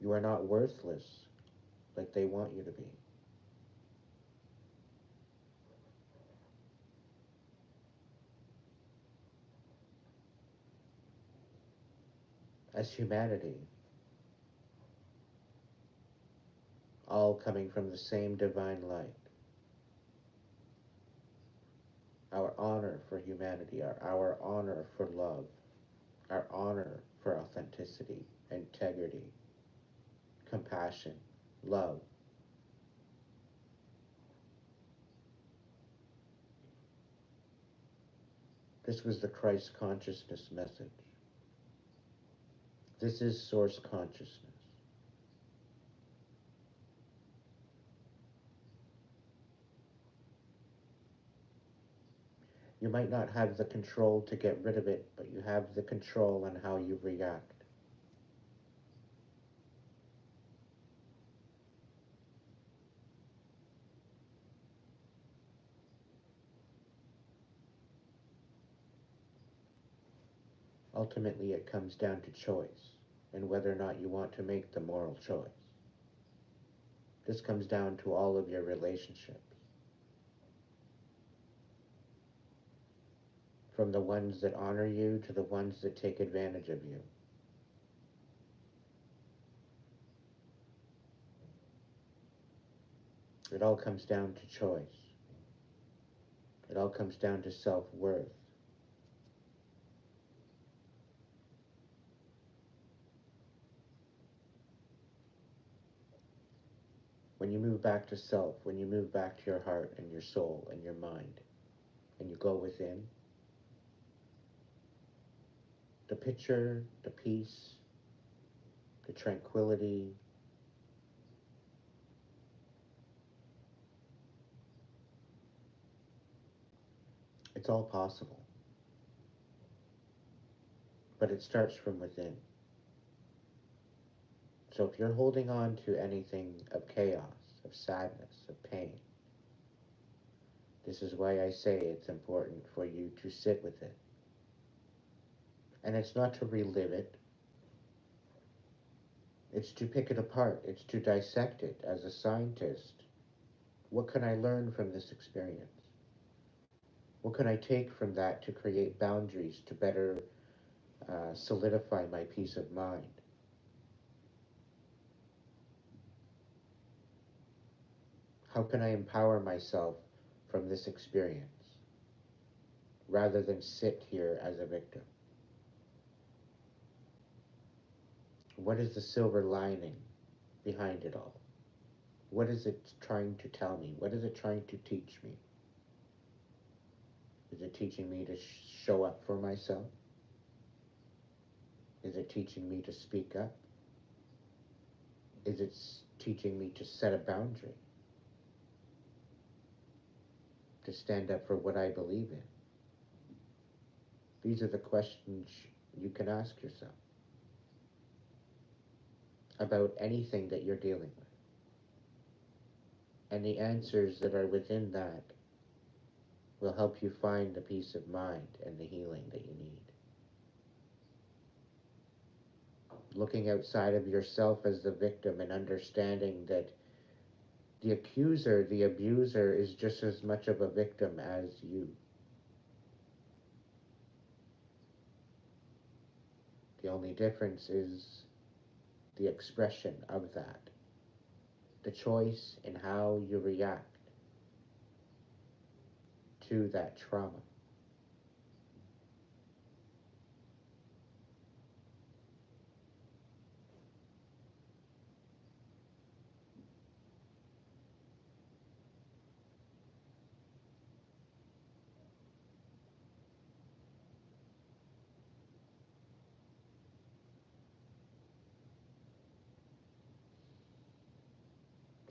You are not worthless like they want you to be. As humanity, all coming from the same divine light, our honor for humanity, our honor for love, our honor for authenticity, integrity, compassion, love. This was the Christ consciousness message. This is source consciousness. You might not have the control to get rid of it, but you have the control on how you react. Ultimately, it comes down to choice and whether or not you want to make the moral choice. This comes down to all of your relationships, from the ones that honor you to the ones that take advantage of you. It all comes down to choice. It all comes down to self-worth. When you move back to self, when you move back to your heart and your soul and your mind, and you go within, the picture, the peace, the tranquility, it's all possible. But it starts from within. So if you're holding on to anything of chaos, of sadness, of pain, this is why I say it's important for you to sit with it. And it's not to relive it. It's to pick it apart. It's to dissect it as a scientist. What can I learn from this experience? What can I take from that to create boundaries to better solidify my peace of mind? How can I empower myself from this experience rather than sit here as a victim? What is the silver lining behind it all? What is it trying to tell me? What is it trying to teach me? Is it teaching me to show up for myself? Is it teaching me to speak up? Is it teaching me to set a boundary? To stand up for what I believe in? These are the questions you can ask yourself about anything that you're dealing with. And the answers that are within that will help you find the peace of mind and the healing that you need. looking outside of yourself as the victim and understanding that the accuser, the abuser, is just as much of a victim as you. The only difference is the expression of that, the choice in how you react to that trauma.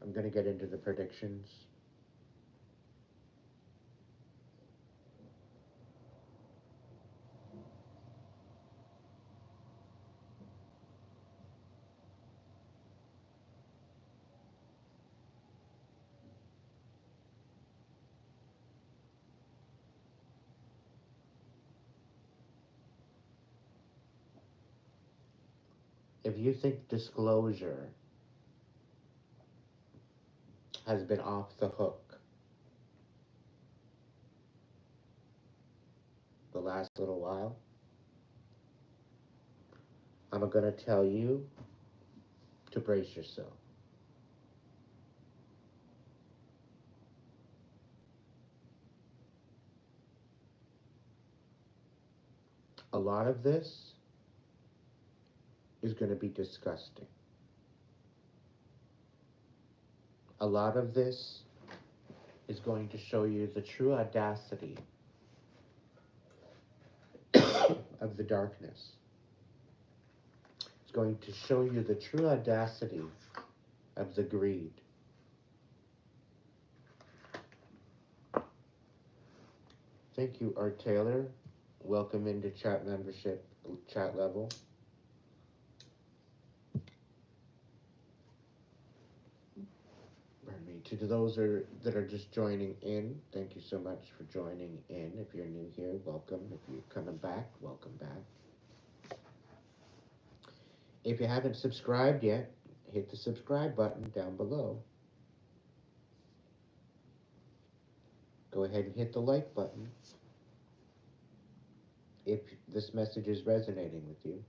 I'm going to get into the predictions. If you think disclosure has been off the hook the last little while, I'm going to tell you to brace yourself. A lot of this is going to be disgusting. A lot of this is going to show you the true audacity of the darkness. It's going to show you the true audacity of the greed. Thank you, Art Taylor. Welcome into chat membership, chat level. Pardon me. To those that are just joining in, thank you so much for joining in. If you're new here, welcome. If you're coming back, welcome back. If you haven't subscribed yet, hit the subscribe button down below. Go ahead and hit the like button if this message is resonating with you.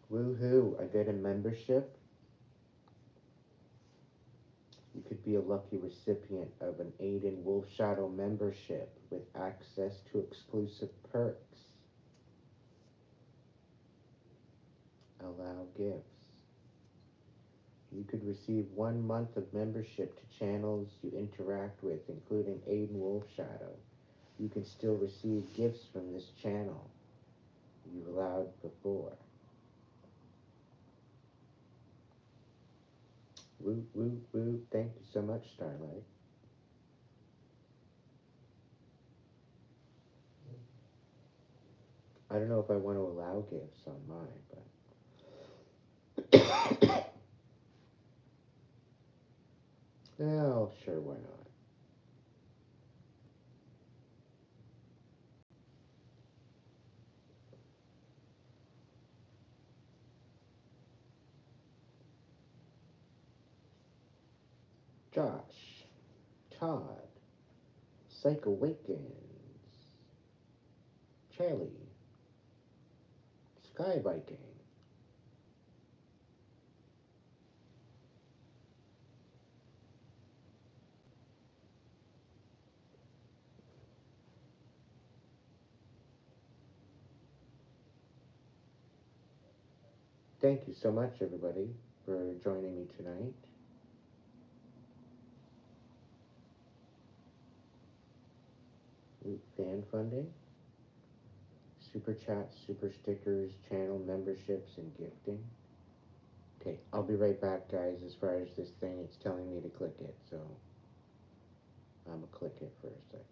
Woohoo, I get a membership. You could be a lucky recipient of an Aiden Wolf Shadow membership with access to exclusive perks. Allow gifts. You could receive 1 month of membership to channels you interact with, including Aiden Wolf Shadow. You can still receive gifts from this channel you've allowed before. Woo, woo, woo. Thank you so much, Starlight. I don't know if I want to allow gifts on mine, but well, sure, why not? Josh, Todd, Psych Awakens, Charlie, Sky Viking. Thank you so much, everybody, for joining me tonight. Fan funding, super chats, super stickers, channel memberships, and gifting. Okay, I'll be right back, guys. As far as this thing, it's telling me to click it, so I'm gonna click it for a second.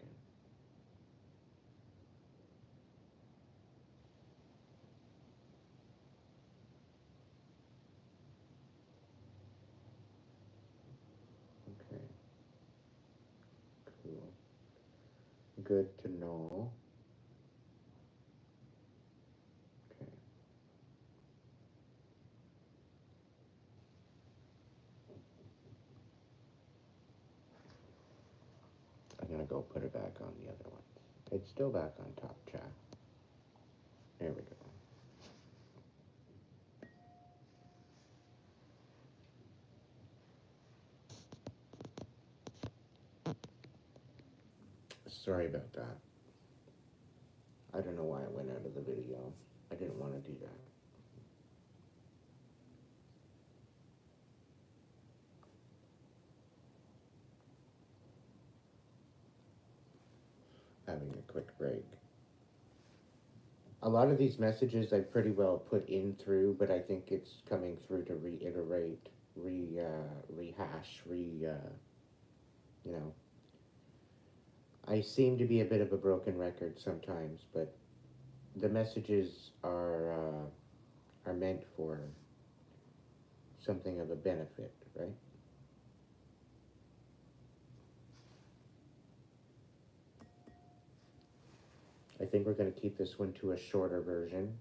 Okay, cool. Good to know. Okay. I'm gonna go put it back on the other one. It's still back on top, chat. There we go. Sorry about that. I don't know why I went out of the video. I didn't want to do that. Having a quick break. A lot of these messages I pretty well put in through, but I think it's coming through to reiterate, rehash, you know. I seem to be a bit of a broken record sometimes, but the messages are meant for something of a benefit, right? I think we're going to keep this one to a shorter version.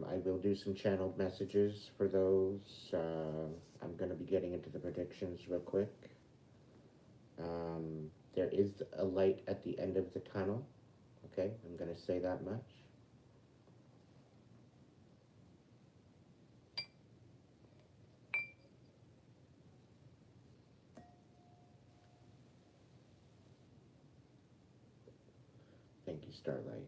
I will do some channeled messages for those. I'm going to be getting into the predictions real quick. There is a light at the end of the tunnel. Okay, I'm going to say that much. Thank you, Starlight.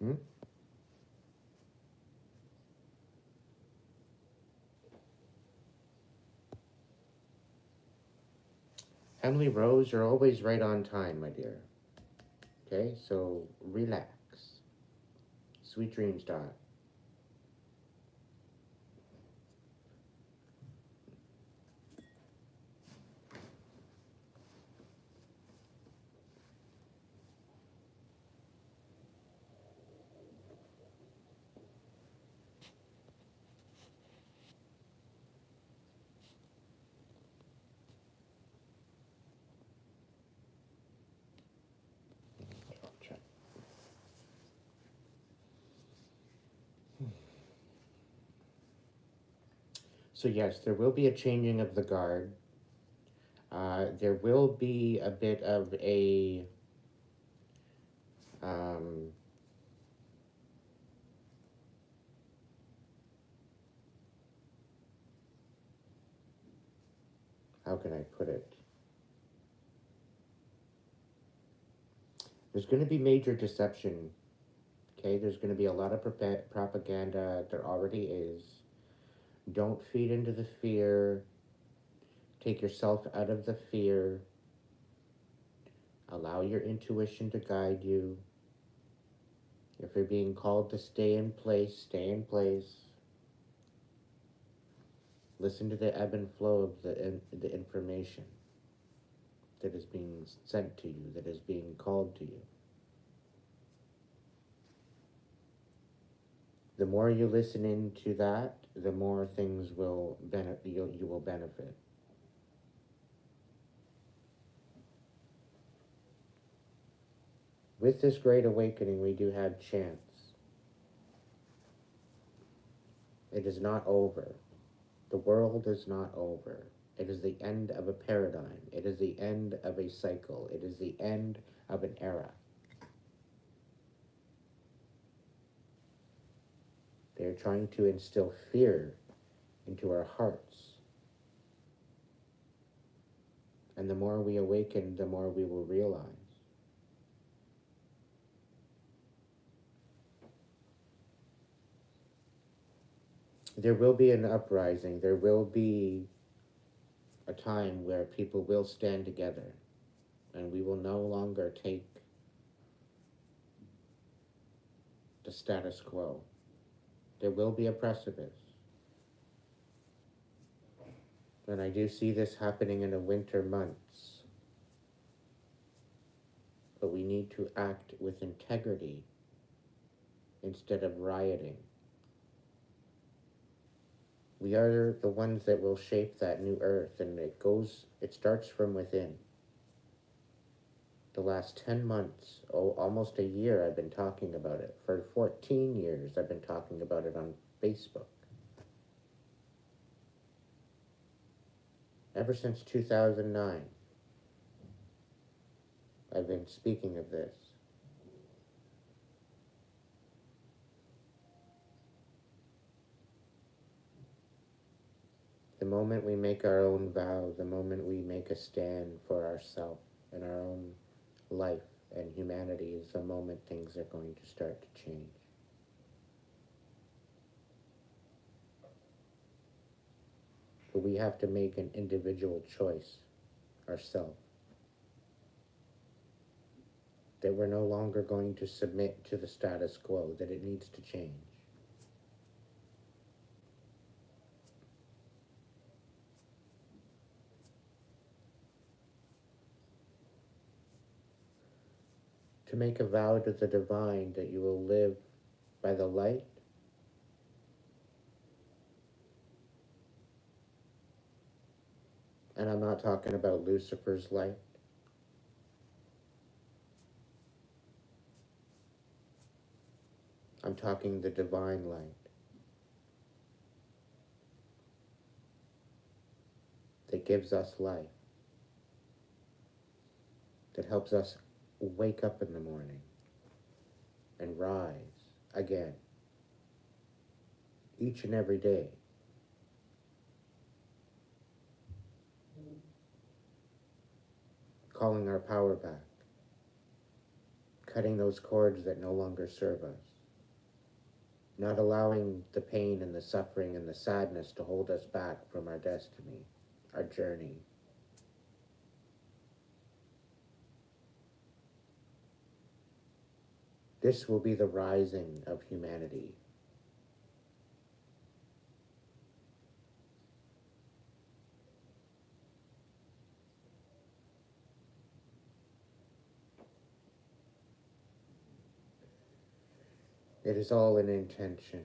Hmm? Emily Rose, you're always right on time, my dear. Okay, so relax. Sweet dreams, Dot. Check. So yes, there will be a changing of the guard. There will be a bit of a um, how can I put it? There's going to be major deception. Okay, there's going to be a lot of propaganda. There already is. Don't feed into the fear. Take yourself out of the fear. Allow your intuition to guide you. If you're being called to stay in place, stay in place. Listen to the ebb and flow of the information that is being sent to you, that is being called to you. The more you listen into that, the more things will you will benefit. With this great awakening, we do have chance. It is not over. The world is not over. It is the end of a paradigm. It is the end of a cycle. It is the end of an era. They're trying to instill fear into our hearts. And the more we awaken, the more we will realize. There will be an uprising. There will be a time where people will stand together and we will no longer take the status quo. There will be a precipice. And I do see this happening in the winter months. But we need to act with integrity instead of rioting. We are the ones that will shape that new earth, and it starts from within. The last 10 months, almost a year, I've been talking about it. For 14 years, I've been talking about it on Facebook. Ever since 2009, I've been speaking of this. The moment we make our own vow, the moment we make a stand for ourselves and our own life and humanity is the moment things are going to start to change. But we have to make an individual choice ourselves. That we're no longer going to submit to the status quo, that it needs to change. To make a vow to the divine that you will live by the light and I'm not talking about Lucifer's light. I'm talking the divine light that gives us life, that helps us wake up in the morning and rise again each and every day. Calling our power back, cutting those cords that no longer serve us, not allowing the pain and the suffering and the sadness to hold us back from our destiny, our journey. This will be the rising of humanity. It is all an intention.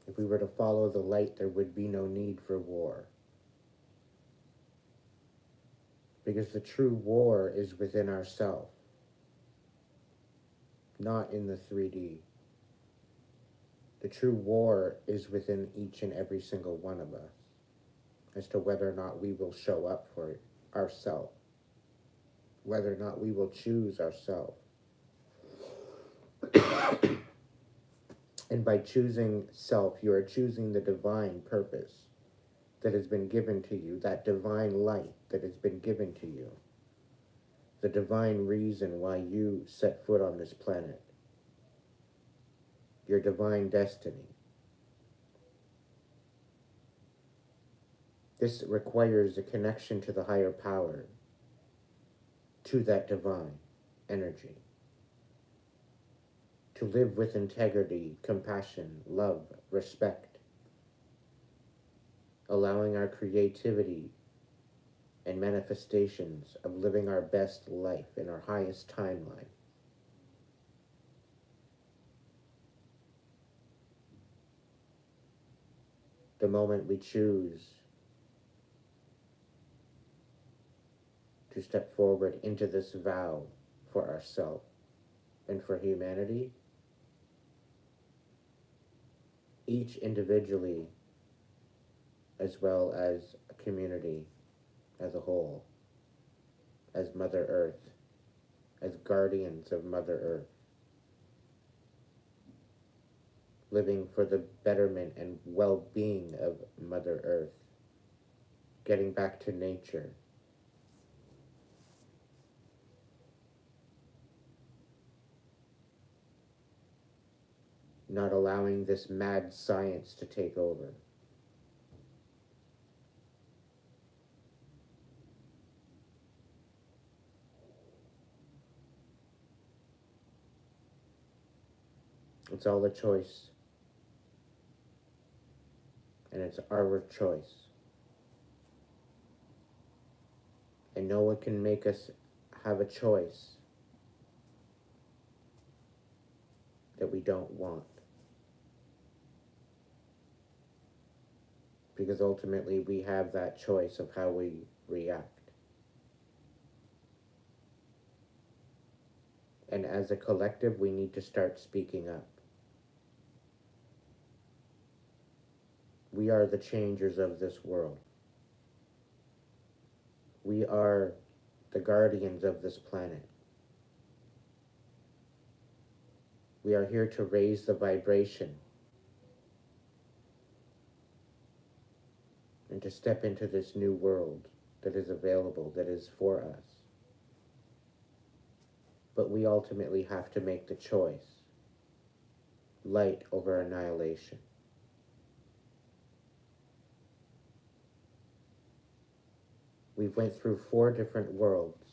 If we were to follow the light, there would be no need for war. Because the true war is within ourselves, not in the 3D. The true war is within each and every single one of us as to whether or not we will show up for ourselves, whether or not we will choose ourselves. And by choosing self, you are choosing the divine purpose that has been given to you, that divine light that has been given to you, the divine reason why you set foot on this planet, your divine destiny. This requires a connection to the higher power, to that divine energy. To live with integrity, compassion, love, respect, allowing our creativity and manifestations of living our best life in our highest timeline. The moment we choose to step forward into this vow for ourselves and for humanity, each individually as well as a community as a whole, as Mother Earth, as guardians of Mother Earth, living for the betterment and well-being of Mother Earth, getting back to nature. Not allowing this mad science to take over. It's all a choice. And it's our choice. And no one can make us have a choice that we don't want. Because ultimately we have that choice of how we react. And as a collective, we need to start speaking up. We are the changers of this world. We are the guardians of this planet. We are here to raise the vibration and to step into this new world that is available, that is for us. But we ultimately have to make the choice. Light over annihilation. We went through 4 different worlds.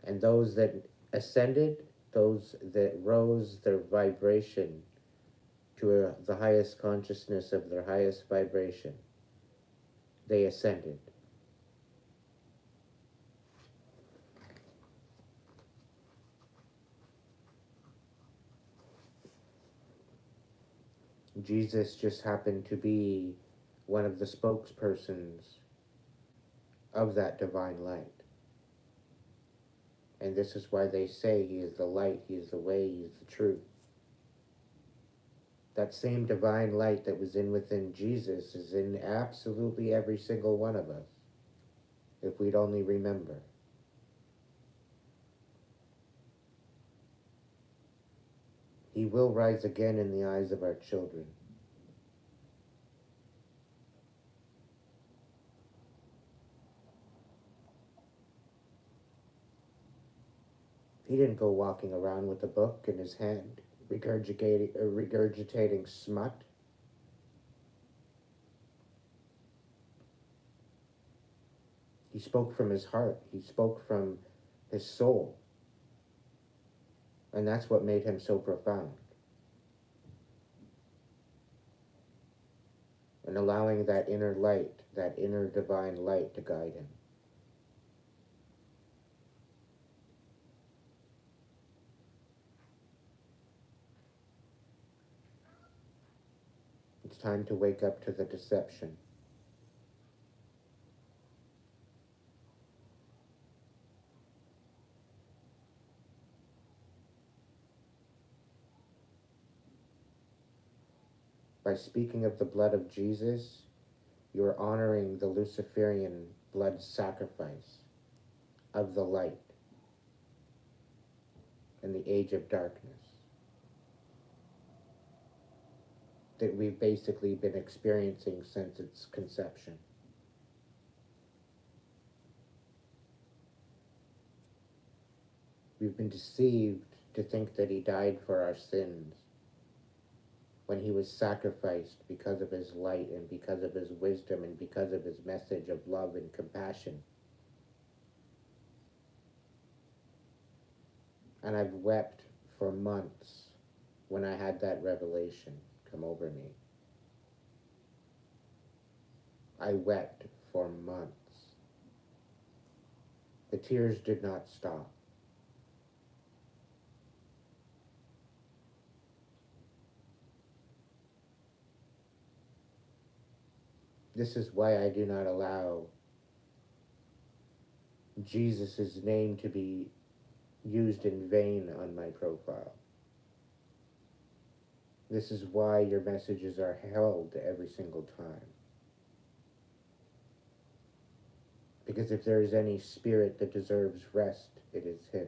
And those that ascended, those that rose their vibration to the highest consciousness of their highest vibration, they ascended. Jesus just happened to be one of the spokespersons of that divine light. And this is why they say he is the light, he is the way, he is the truth. That same divine light that was within Jesus is in absolutely every single one of us, if we'd only remember. He will rise again in the eyes of our children. He didn't go walking around with a book in his hand, regurgitating smut. He spoke from his heart. He spoke from his soul. And that's what made him so profound. And allowing that inner light, that inner divine light to guide him. It's time to wake up to the deception. By speaking of the blood of Jesus, you are honoring the Luciferian blood sacrifice of the light in the age of darkness that we've basically been experiencing since its conception. We've been deceived to think that he died for our sins when he was sacrificed because of his light and because of his wisdom and because of his message of love and compassion. And I've wept for months when I had that revelation come over me. I wept for months. The tears did not stop. This is why I do not allow Jesus' name to be used in vain on my profile.
This is why your messages are held every single time. Because if there is any spirit that deserves rest, it is him.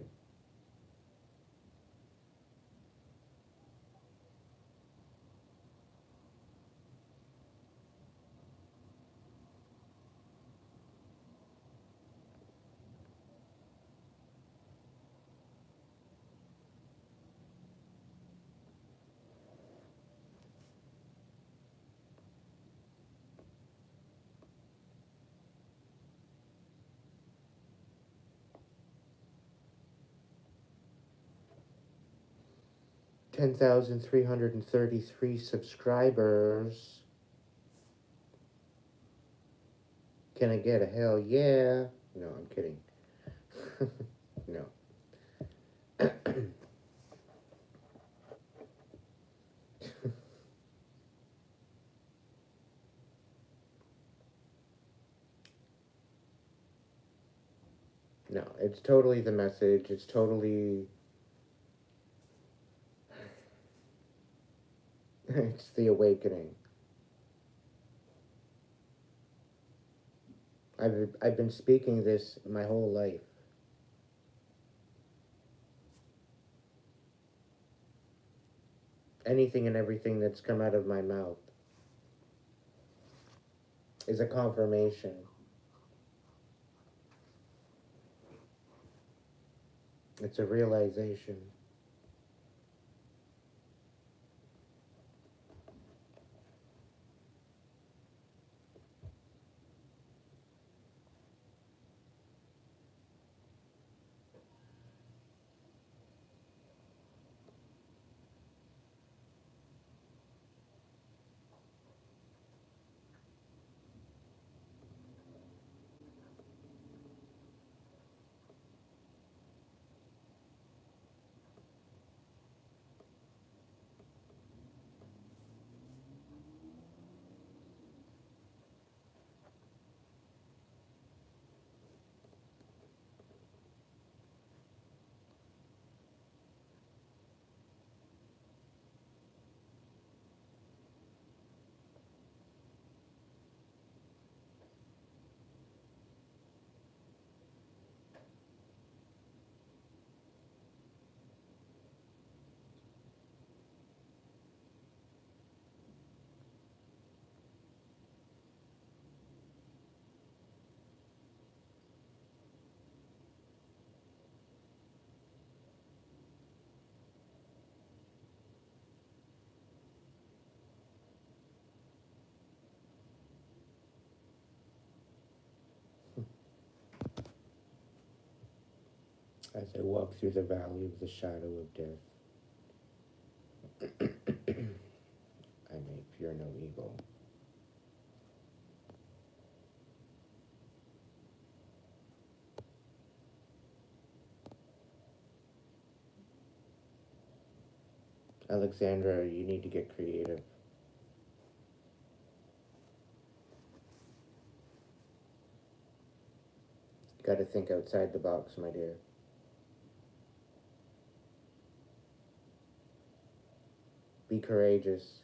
10,333 subscribers. Can I get a hell yeah? No, I'm kidding. No. No, it's totally the message. It's totally. It's the awakening. I've been speaking this my whole life. Anything and everything that's come out of my mouth is a confirmation. It's a realization. As I walk through the valley of the shadow of death, I may fear no evil. Alexandra, you need to get creative. Got to think outside the box, my dear. Be courageous.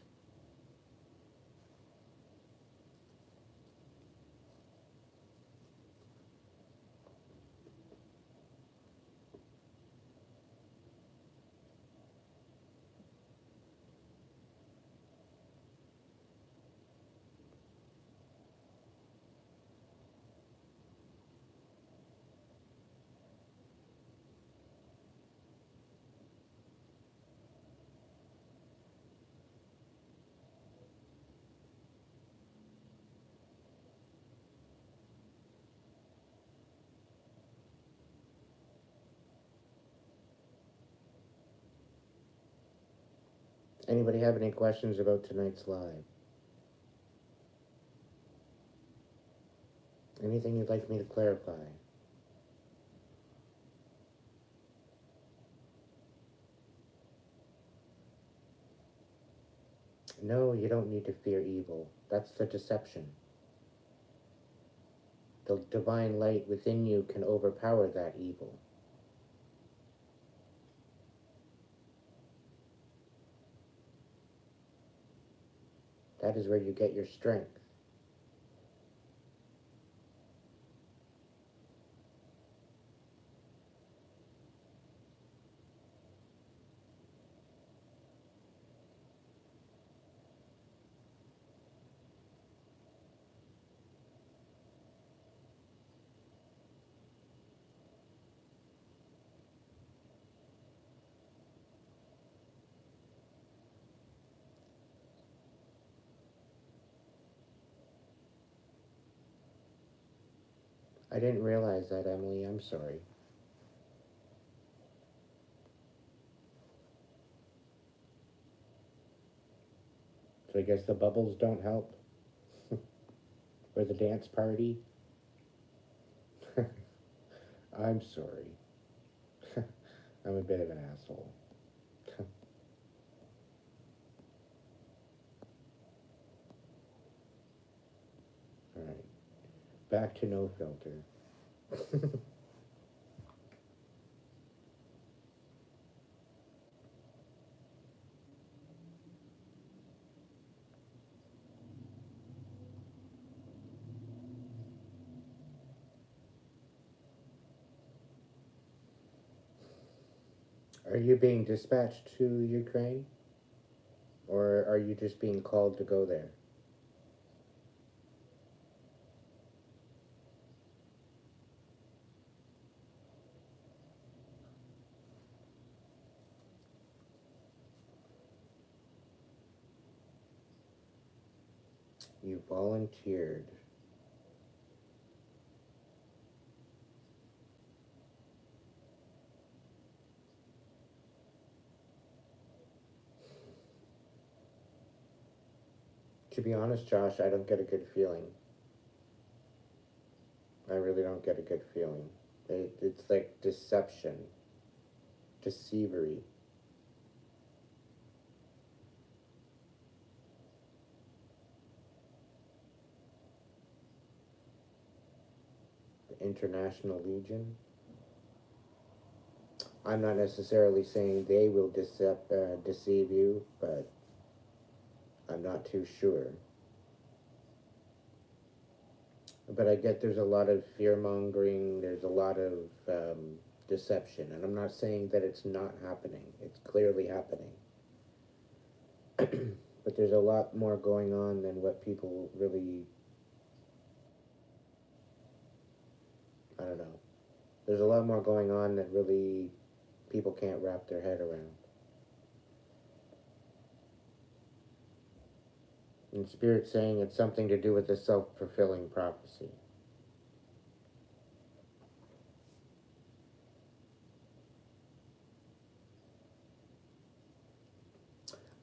Anybody have any questions about tonight's live? Anything you'd like me to clarify? No, you don't need to fear evil. That's the deception. The divine light within you can overpower that evil. That is where you get your strength. I didn't realize that, Emily. I'm sorry. So I guess the bubbles don't help? Or the dance party? I'm sorry. I'm a bit of an asshole. Alright. Back to no filter. Are you being dispatched to Ukraine? Or are you just being called to go there? You volunteered. To be honest, Josh, I don't get a good feeling. I really don't get a good feeling. It's like deception, deceivery. The International Legion. I'm not necessarily saying they will deceive you, but I'm not too sure. But I get there's a lot of fear mongering, there's a lot of deception, and I'm not saying that it's not happening. It's clearly happening. But there's a lot more going on than what people really, I don't know. There's a lot more going on that really people can't wrap their head around. And Spirit's saying it's something to do with the self-fulfilling prophecy.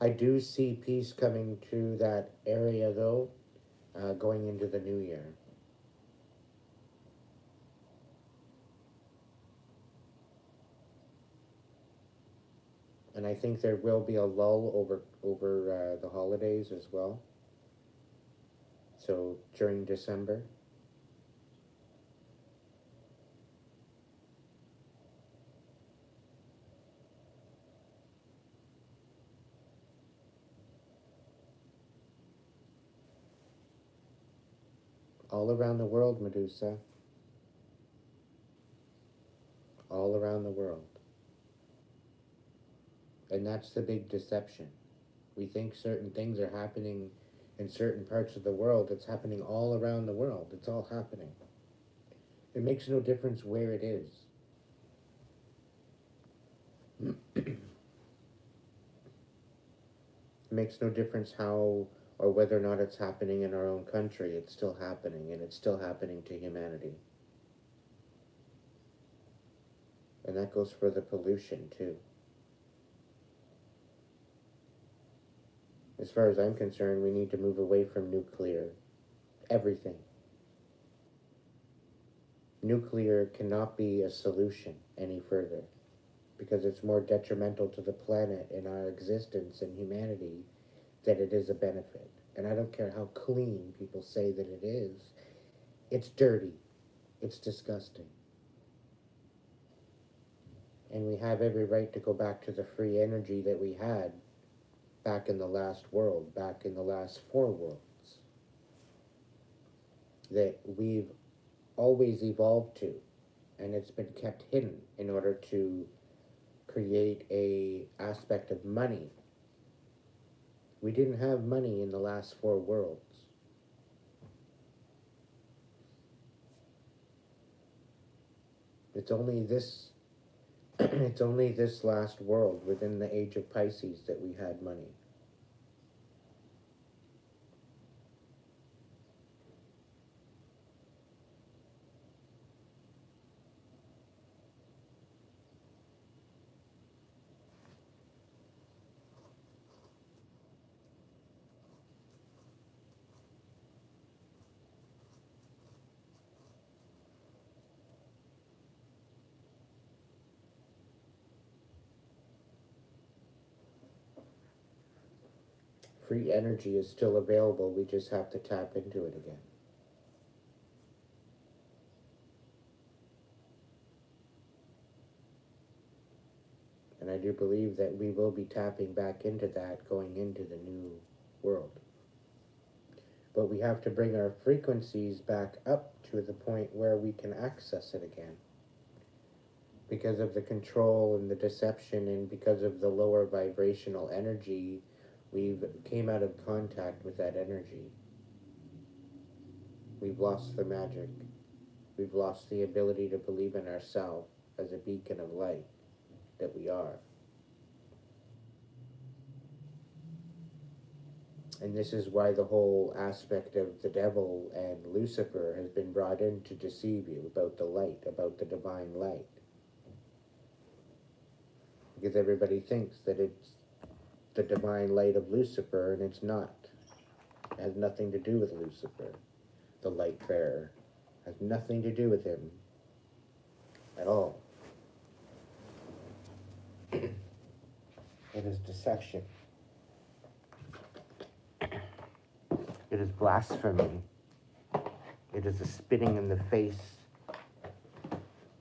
I do see peace coming to that area, though, going into the new year. And I think there will be a lull over the holidays as well. So during December, all around the world, Medusa, all around the world. And that's the big deception. We think certain things are happening in certain parts of the world. It's happening all around the world. It's all happening. It makes no difference where it is. It makes no difference how or whether or not it's happening in our own country. It's still happening, and it's still happening to humanity. And that goes for the pollution, too. As far as I'm concerned, we need to move away from nuclear. Everything. Nuclear cannot be a solution any further because it's more detrimental to the planet and our existence and humanity than it is a benefit. And I don't care how clean people say that it is, it's dirty, it's disgusting. And we have every right to go back to the free energy that we had back in the last world, back in the last four worlds, that we've always evolved to, and it's been kept hidden in order to create a aspect of money. We didn't have money in the last four worlds. It's only this it's only this last world within the age of Pisces that we had money. Free energy is still available, we just have to tap into it again. And I do believe that we will be tapping back into that going into the new world. But we have to bring our frequencies back up to the point where we can access it again. Because of the control and the deception, and because of the lower vibrational energy, we've came out of contact with that energy. We've lost the magic. We've lost the ability to believe in ourselves as a beacon of light that we are. And this is why the whole aspect of the devil and Lucifer has been brought in to deceive you about the light, about the divine light. Because everybody thinks that it's the divine light of Lucifer, and it's not. It has nothing to do with Lucifer, the light bearer. It has nothing to do with him at all. It is deception. It is blasphemy. It is a spitting in the face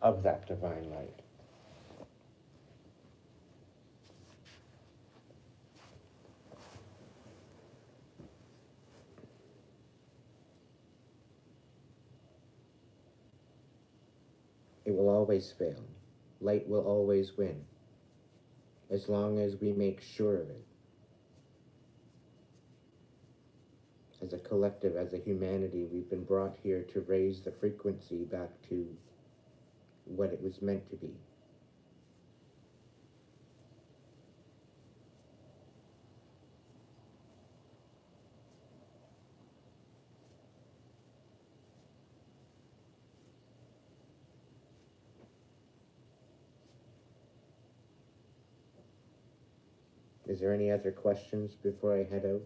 of that divine light. It will always fail. Light will always win, as long as we make sure of it. As a collective, as a humanity, we've been brought here to raise the frequency back to what it was meant to be. Is there any other questions before I head out?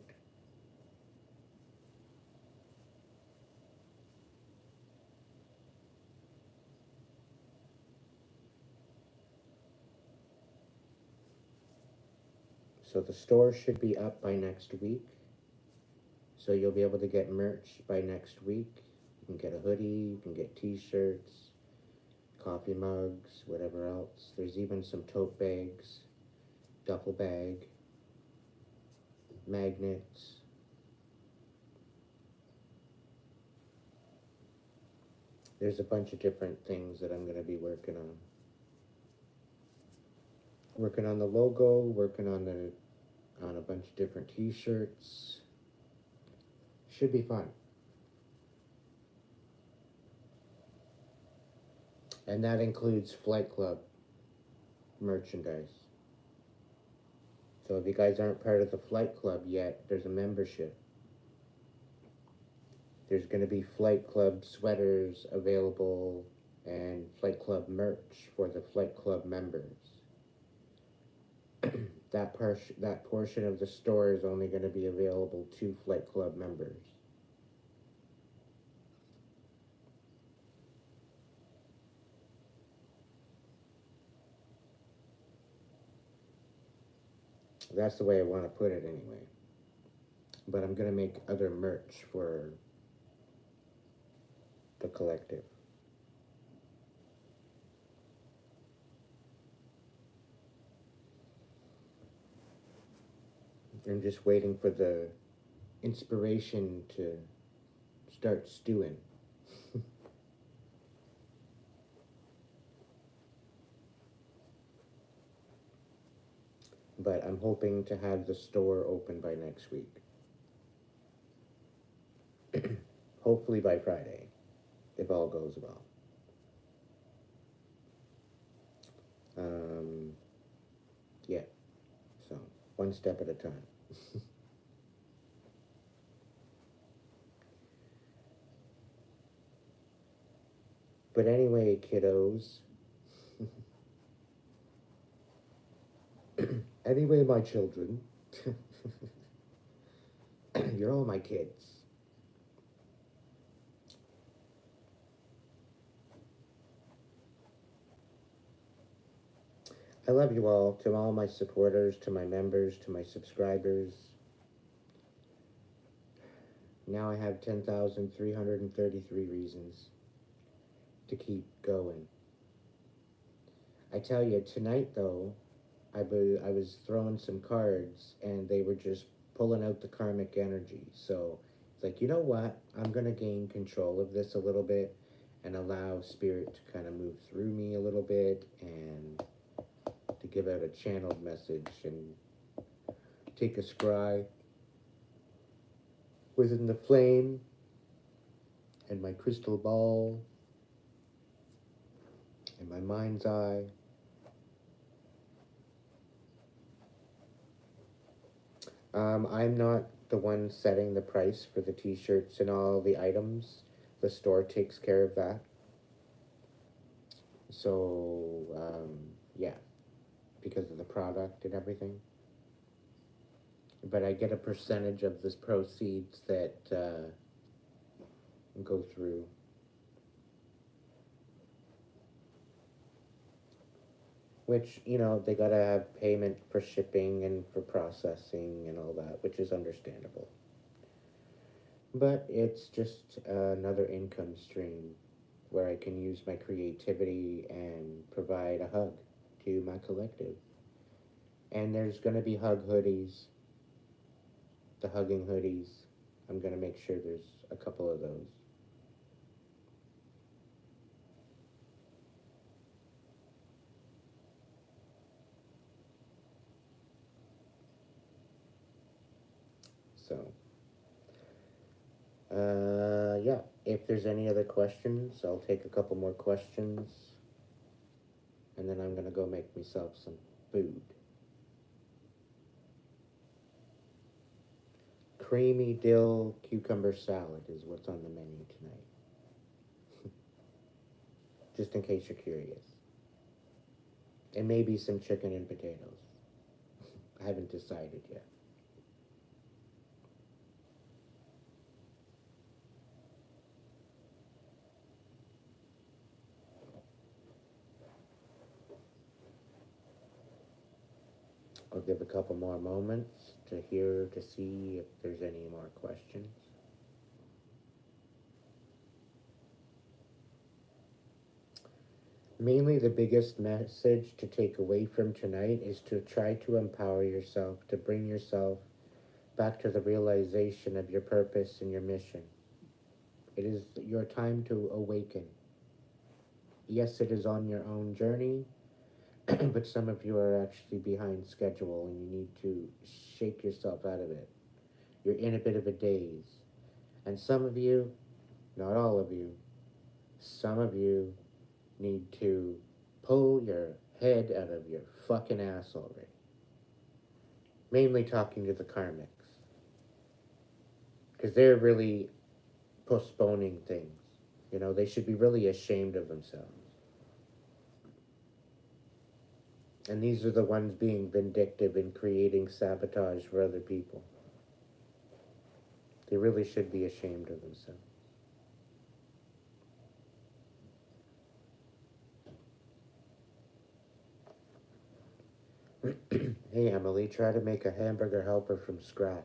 So the store should be up by next week. So you'll be able to get merch by next week. You can get a hoodie, you can get t-shirts, coffee mugs, whatever else. There's even some tote bags, duffel bag, magnets. There's a bunch of different things that I'm going to be working on. Working on the logo, working on a bunch of different t-shirts. Should be fun. And that includes Flight Club merchandise. So if you guys aren't part of the Flight Club yet, there's a membership. There's going to be Flight Club sweaters available and Flight Club merch for the Flight Club members. That portion of the store is only going to be available to Flight Club members. That's the way I want to put it anyway. But I'm going to make other merch for the collective. I'm just waiting for the inspiration to start stewing. But I'm hoping to have the store open by next week. Hopefully by Friday, if all goes well. Um, yeah, so one step at a time. But anyway, kiddos. Anyway, my children. You're all my kids. I love you all. To all my supporters, to my members, to my subscribers. Now I have 10,333 reasons to keep going. I tell you, tonight though, I was throwing some cards and they were just pulling out the karmic energy. So it's like, you know what? I'm going to gain control of this a little bit and allow spirit to kind of move through me a little bit and to give out a channeled message and take a scry within the flame and my crystal ball and my mind's eye. I'm not the one setting the price for the t-shirts and all the items. The store takes care of that. So, yeah, because of the product and everything. But I get a percentage of the proceeds that go through. Which, you know, they gotta have payment for shipping and for processing and all that, which is understandable. But it's just another income stream where I can use my creativity and provide a hug to my collective. And there's going to be hug hoodies, the hugging hoodies. I'm going to make sure there's a couple of those. So, yeah, if there's any other questions, I'll take a couple more questions. And then I'm going to go make myself some food. Creamy dill cucumber salad is what's on the menu tonight. Just in case you're curious. And maybe some chicken and potatoes. I haven't decided yet. I'll give a couple more moments to see if there's any more questions. Mainly the biggest message to take away from tonight is to try to empower yourself, to bring yourself back to the realization of your purpose and your mission. It is your time to awaken. Yes, it is on your own journey, but some of you are actually behind schedule and you need to shake yourself out of it. You're in a bit of a daze. And some of you, not all of you, some of you need to pull your head out of your fucking ass already. Mainly talking to the karmics. Because they're really postponing things. You know, they should be really ashamed of themselves. And these are the ones being vindictive and creating sabotage for other people. They really should be ashamed of themselves. Hey, Emily, try to make a hamburger helper from scratch.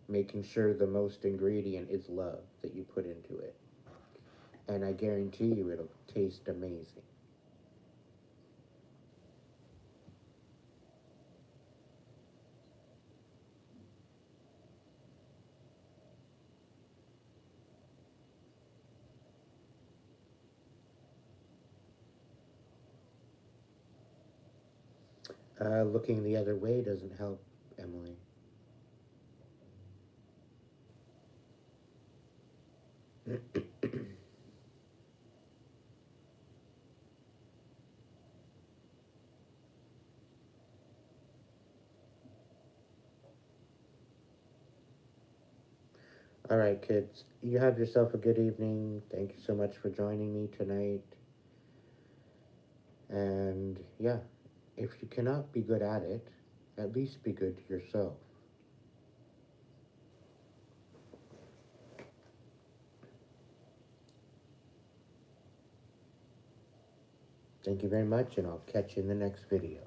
Making sure the most ingredient is love that you put into it. And I guarantee you it'll taste amazing. Looking the other way doesn't help, Emily. All right, kids. You have yourself a good evening. Thank you so much for joining me tonight. And yeah, if you cannot be good at it, at least be good to yourself. Thank you very much, and I'll catch you in the next video.